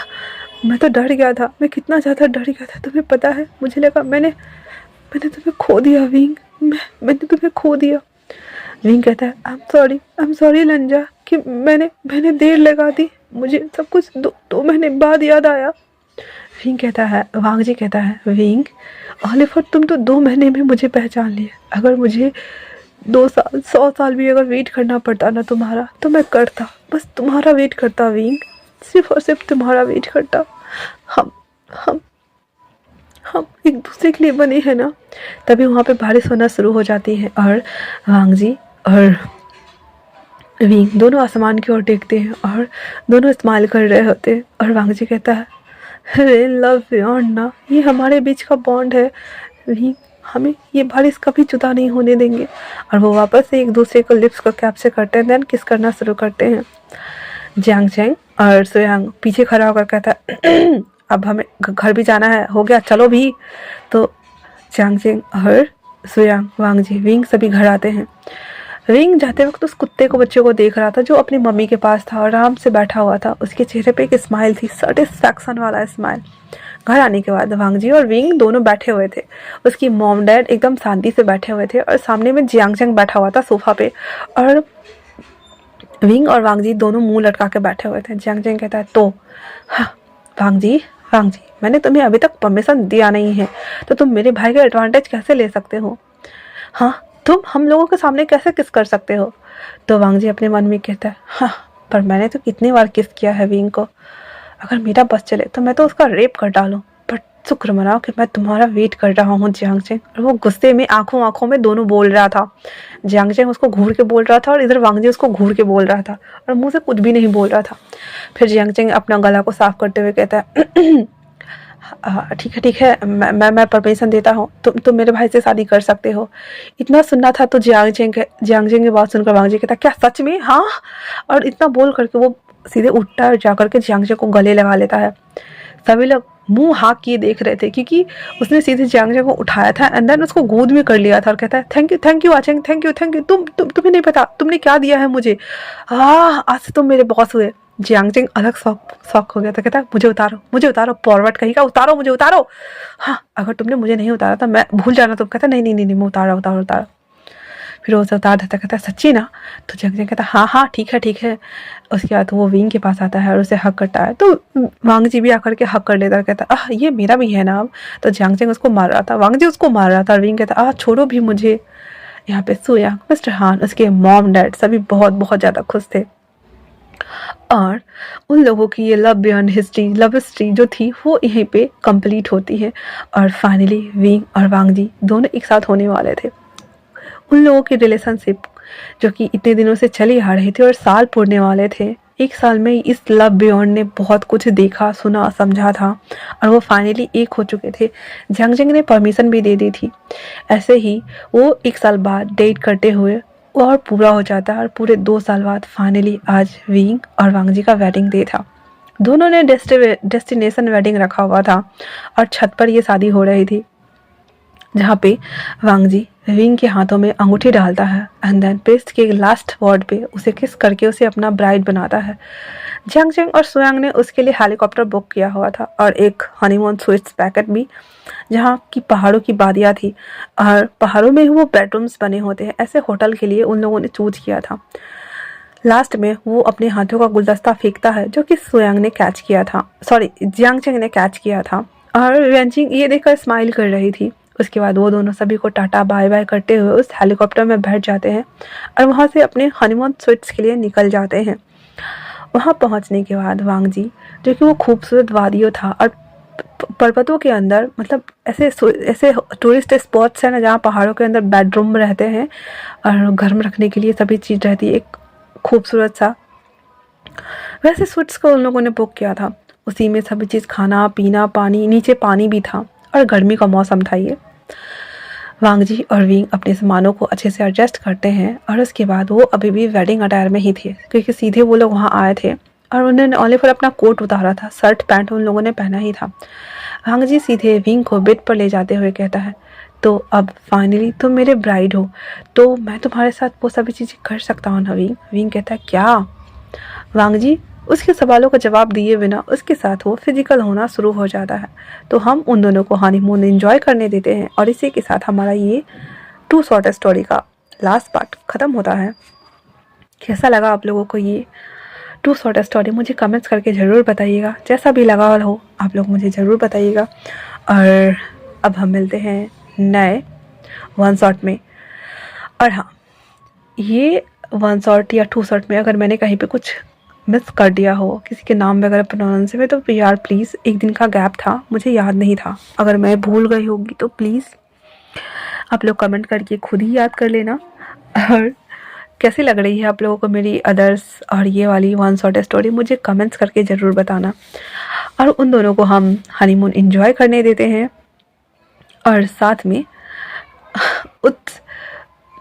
मैं तो डर गया था, मैं कितना ज़्यादा डर गया था, तुम्हें पता है? मुझे लगा मैंने तुम्हें खो दिया विंग, मैंने तुम्हें खो दिया। विंग कहता है, आई एम सॉरी लंजा कि मैंने देर लगा दी, मुझे सब कुछ दो महीने बाद याद आया। वांगजी कहता है, विंग ओलिवर तुम तो 2 महीने में मुझे पहचान लिए। अगर मुझे 2 साल 100 साल भी अगर वेट करना पड़ता ना तुम्हारा, तो मैं करता, बस तुम्हारा वेट करता विंग, सिर्फ और सिर्फ तुम्हारा वेट करता। हम एक दूसरे के लिए बने हैं ना। तभी वहाँ पे बारिश होना शुरू हो जाती है और वांगजी और विंग दोनों आसमान की ओर देखते हैं और दोनों स्माइल कर रहे होते हैं। और वांगजी कहता है, अरे लव बियॉन्ड ना, ये हमारे बीच का बॉन्ड है विंग, हमें ये बारिश कभी जुदा नहीं होने देंगे। और वो वापस से एक दूसरे को लिप्स को कैप्चर करते हैं, देन किस करना शुरू करते हैं। जियांगचेंग और सुयांग पीछे खड़ा होकर कहता है, अब हमें घर भी जाना है, हो गया चलो भी। तो जियांगचेंग और सुयांग, वांगजी, विंग सभी घर आते हैं। विंग जाते वक्त उस कुत्ते को बच्चे को देख रहा था जो अपनी मम्मी के पास था और आराम से बैठा हुआ था। उसके चेहरे पे एक स्माइल थी, सेटिस्फैक्शन वाला स्माइल। घर आने के बाद वांगजी और विंग दोनों बैठे हुए थे। उसकी मॉम डैड एकदम शांति से बैठे हुए थे और सामने में जियांगचेंग बैठा हुआ था सोफा पे, और विंग और वांगजी दोनों मुंह लटका के बैठे हुए थे। जियांगचेंग कहता है, तो हाँ वांगजी मैंने तुम्हें अभी तक परमिशन दिया नहीं है, तो तुम मेरे भाई का एडवांटेज कैसे ले सकते हो? हाँ, तुम हम लोगों के सामने कैसे किस कर सकते हो? तो वांग जी अपने मन में कहता है, हाँ, पर मैंने तो कितनी बार किस किया है विंग को। अगर मेरा बस चले तो मैं तो उसका रेप कर डालूं। पर शुक्र मनाओ कि मैं तुम्हारा वेट कर रहा हूँ जियांग चेंग। और वो गुस्से में आंखों आंखों में दोनों बोल रहा था। जियांग चेंग उसको घूर के बोल रहा था और इधर वांग जी उसको घूर के बोल रहा था और मुंह से कुछ भी नहीं बोल रहा था। फिर जियांग चेंग अपना गला को साफ करते हुए कहता है, ठीक है, मैं परमिशन देता हूँ, तुम मेरे भाई से शादी कर सकते हो। इतना सुनना था तो जियांग चेंग की बात सुनकर वांग जी कहता, क्या सच में? हाँ। और इतना बोल करके वो सीधे उठता है और जाकर के जियांग चेंग को गले लगा लेता है। सभी लोग मुंह हाँक किए देख रहे थे क्योंकि उसने सीधे जियांग चेंग को उठाया था एंड देन उसको गोद में कर लिया था और कहता है, थैंक यू आचेंग, थैंक यू। तुम्हें नहीं पता तुमने क्या दिया है मुझे। आज से तुम मेरे बॉस हुए। जियांग चेंग अलग शॉक हो गया था। कहता है, मुझे उतारो फॉरवर्ड कहीं का, उतारो मुझे, उतारो। हाँ, अगर तुमने मुझे नहीं उतारा था मैं भूल जाना। तुम कहता, नहीं मैं उतारा। फिर वो उसे उतार देता, कहता है, सच्ची ना? तो जियांग चेंग कहता, हाँ ठीक है। उसके बाद वो विंग के पास आता है और उसे हक करता है। तो वांग जी भी आकर के हक कर लेता है, कहता है, ये मेरा भी है ना अब। तो जियांग चेंग उसको मार रहा था, वांग जी उसको मार रहा था और विंग कहता, छोड़ो भी मुझे। यहाँ पे सोया, मिस्टर हान, उसके मॉम डैड सभी बहुत ज़्यादा खुश थे। और उन लोगों की ये लव हिस्ट्री जो थी वो यहीं पे कंप्लीट होती है। और फाइनली विंग और वांग जी दोनों एक साथ होने वाले थे। उन लोगों की रिलेशनशिप जो कि इतने दिनों से चली आ रही थी और साल पूरने वाले थे, एक साल में इस लव बियॉन्ड ने बहुत कुछ देखा, सुना, समझा था और वो फाइनली एक हो चुके थे। जियांग चेंग ने परमिशन भी दे दी थी। ऐसे ही वो एक साल बाद डेट करते हुए और पूरा हो जाता है और पूरे 2 साल बाद फाइनली आज विंग और वांग जी का वेडिंग डे था। दोनों ने डेस्टिनेशन वेडिंग रखा हुआ था और छत पर ये शादी हो रही थी, जहाँ पे वांग जी विंग के हाथों में अंगूठी डालता है एंड देन पेस्ट के लास्ट वर्ड पे उसे किस करके उसे अपना ब्राइड बनाता है। जियांग चेंग और सोयांग ने उसके लिए हेलीकॉप्टर बुक किया हुआ था और एक हनीमून स्वीट्स पैकेट भी, जहाँ की पहाड़ों की वादियाँ थी और पहाड़ों में ही वो बेडरूम्स बने होते हैं, ऐसे होटल के लिए उन लोगों ने चूज किया था। लास्ट में वो अपने हाथों का गुलदस्ता फेंकता है जो कि सोयांग ने कैच किया था, जियांग चेंग ने कैच किया था और वेंचिंग ये देखकर स्माइल कर रही थी। उसके बाद वो दोनों सभी को टाटा बाय बाय करते हुए उस हेलीकॉप्टर में बैठ जाते हैं और वहाँ से अपने हनीमून स्वीट्स के लिए निकल जाते हैं। वहाँ पहुँचने के बाद वांग जी, जो कि वो खूबसूरत वादियों था और पर्वतों के अंदर, मतलब ऐसे टूरिस्ट स्पॉट्स हैं ना जहाँ पहाड़ों के अंदर बेडरूम रहते हैं और घर में रखने के लिए सभी चीज़ रहती है, एक खूबसूरत सा, वैसे स्वीट्स को उन लोगों ने बुक किया था। उसी में सभी चीज़, खाना पीना, पानी, नीचे पानी भी था और गर्मी का मौसम था ये। वांग जी और विंग अपने सामानों को अच्छे से एडजस्ट करते हैं और उसके बाद वो अभी भी वेडिंग अटायर में ही थे क्योंकि सीधे वो लोग वहाँ आए थे और उन्होंने ओनली फिर अपना कोट उतारा था, शर्ट पैंट उन लोगों ने पहना ही था। वांग जी सीधे विंग को बेड पर ले जाते हुए कहता है, तो अब फाइनली तुम मेरे ब्राइड हो, तो मैं तुम्हारे साथ वो सभी चीज़ें कर सकता हूँ ना विंग? विंग कहता है, क्या? वांग जी उसके सवालों का जवाब दिए बिना उसके साथ वो फिजिकल होना शुरू हो जाता है। तो हम उन दोनों को हनीमून एंजॉय करने देते हैं और इसी के साथ हमारा ये टू शॉर्ट स्टोरी का लास्ट पार्ट ख़त्म होता है। कैसा लगा आप लोगों को ये टू शॉर्ट स्टोरी? मुझे कमेंट्स करके ज़रूर बताइएगा। जैसा भी लगा हो आप लोग मुझे ज़रूर बताइएगा। और अब हम मिलते हैं नए वन शॉट में। और हाँ, ये वन शॉट या टू शॉट में अगर मैंने कहीं पे कुछ मिस कर दिया हो, किसी के नाम वगैरह प्रोनाउंस में, तो यार प्लीज़, एक दिन का गैप था, मुझे याद नहीं था। अगर मैं भूल गई होगी तो प्लीज़ आप लोग कमेंट करके खुद ही याद कर लेना। और कैसी लग रही है आप लोगों को मेरी अदर्स और ये वाली वन शॉट स्टोरी, मुझे कमेंट्स करके ज़रूर बताना। और उन दोनों को हम हनीमून एंजॉय करने देते हैं और साथ में उस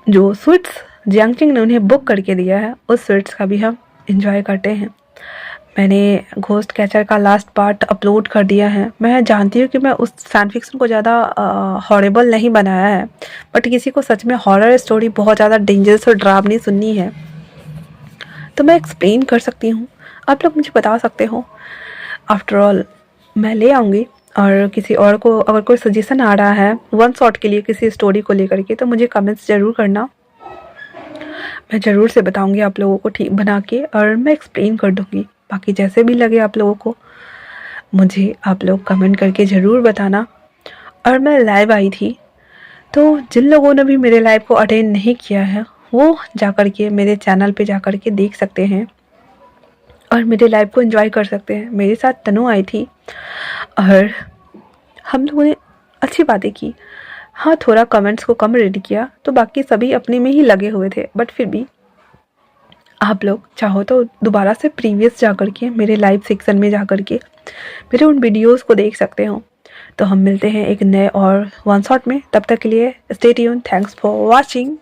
जो स्वीट्स जियांग चेंग ने उन्हें बुक करके दिया है उस स्वीट्स का भी हम एंजॉय करते हैं। मैंने घोस्ट कैचर का लास्ट पार्ट अपलोड कर दिया है। मैं जानती हूँ कि मैं उस फैन फिक्शन को ज़्यादा हॉरेबल नहीं बनाया है, बट किसी को सच में हॉरर स्टोरी बहुत ज़्यादा डेंजरस और डरावनी सुननी है तो मैं एक्सप्लेन कर सकती हूँ। आप लोग मुझे बता सकते हो। आफ्टर ऑल मैं ले आऊँगी और किसी और को अगर कोई सजेशन आ रहा है वन शॉट के लिए किसी स्टोरी को लेकर के, तो मुझे कमेंट्स ज़रूर करना। मैं ज़रूर से बताऊंगी आप लोगों को ठीक बना के और मैं एक्सप्लेन कर दूंगी। बाकी जैसे भी लगे आप लोगों को, मुझे आप लोग कमेंट करके ज़रूर बताना। और मैं लाइव आई थी, तो जिन लोगों ने भी मेरे लाइव को अटेंड नहीं किया है वो जाकर के मेरे चैनल पे जाकर के देख सकते हैं और मेरे लाइव को एंजॉय कर सकते हैं। मेरे साथ तनु आई थी और हम लोगों ने अच्छी बातें की। हाँ, थोड़ा कमेंट्स को कम रीड किया, तो बाकी सभी अपने में ही लगे हुए थे। बट फिर भी आप लोग चाहो तो दोबारा से प्रीवियस जाकर के मेरे लाइव सेक्शन में जाकर के मेरे उन वीडियोस को देख सकते हो। तो हम मिलते हैं एक नए और वन शॉट में। तब तक के लिए stay tune. Thanks for watching.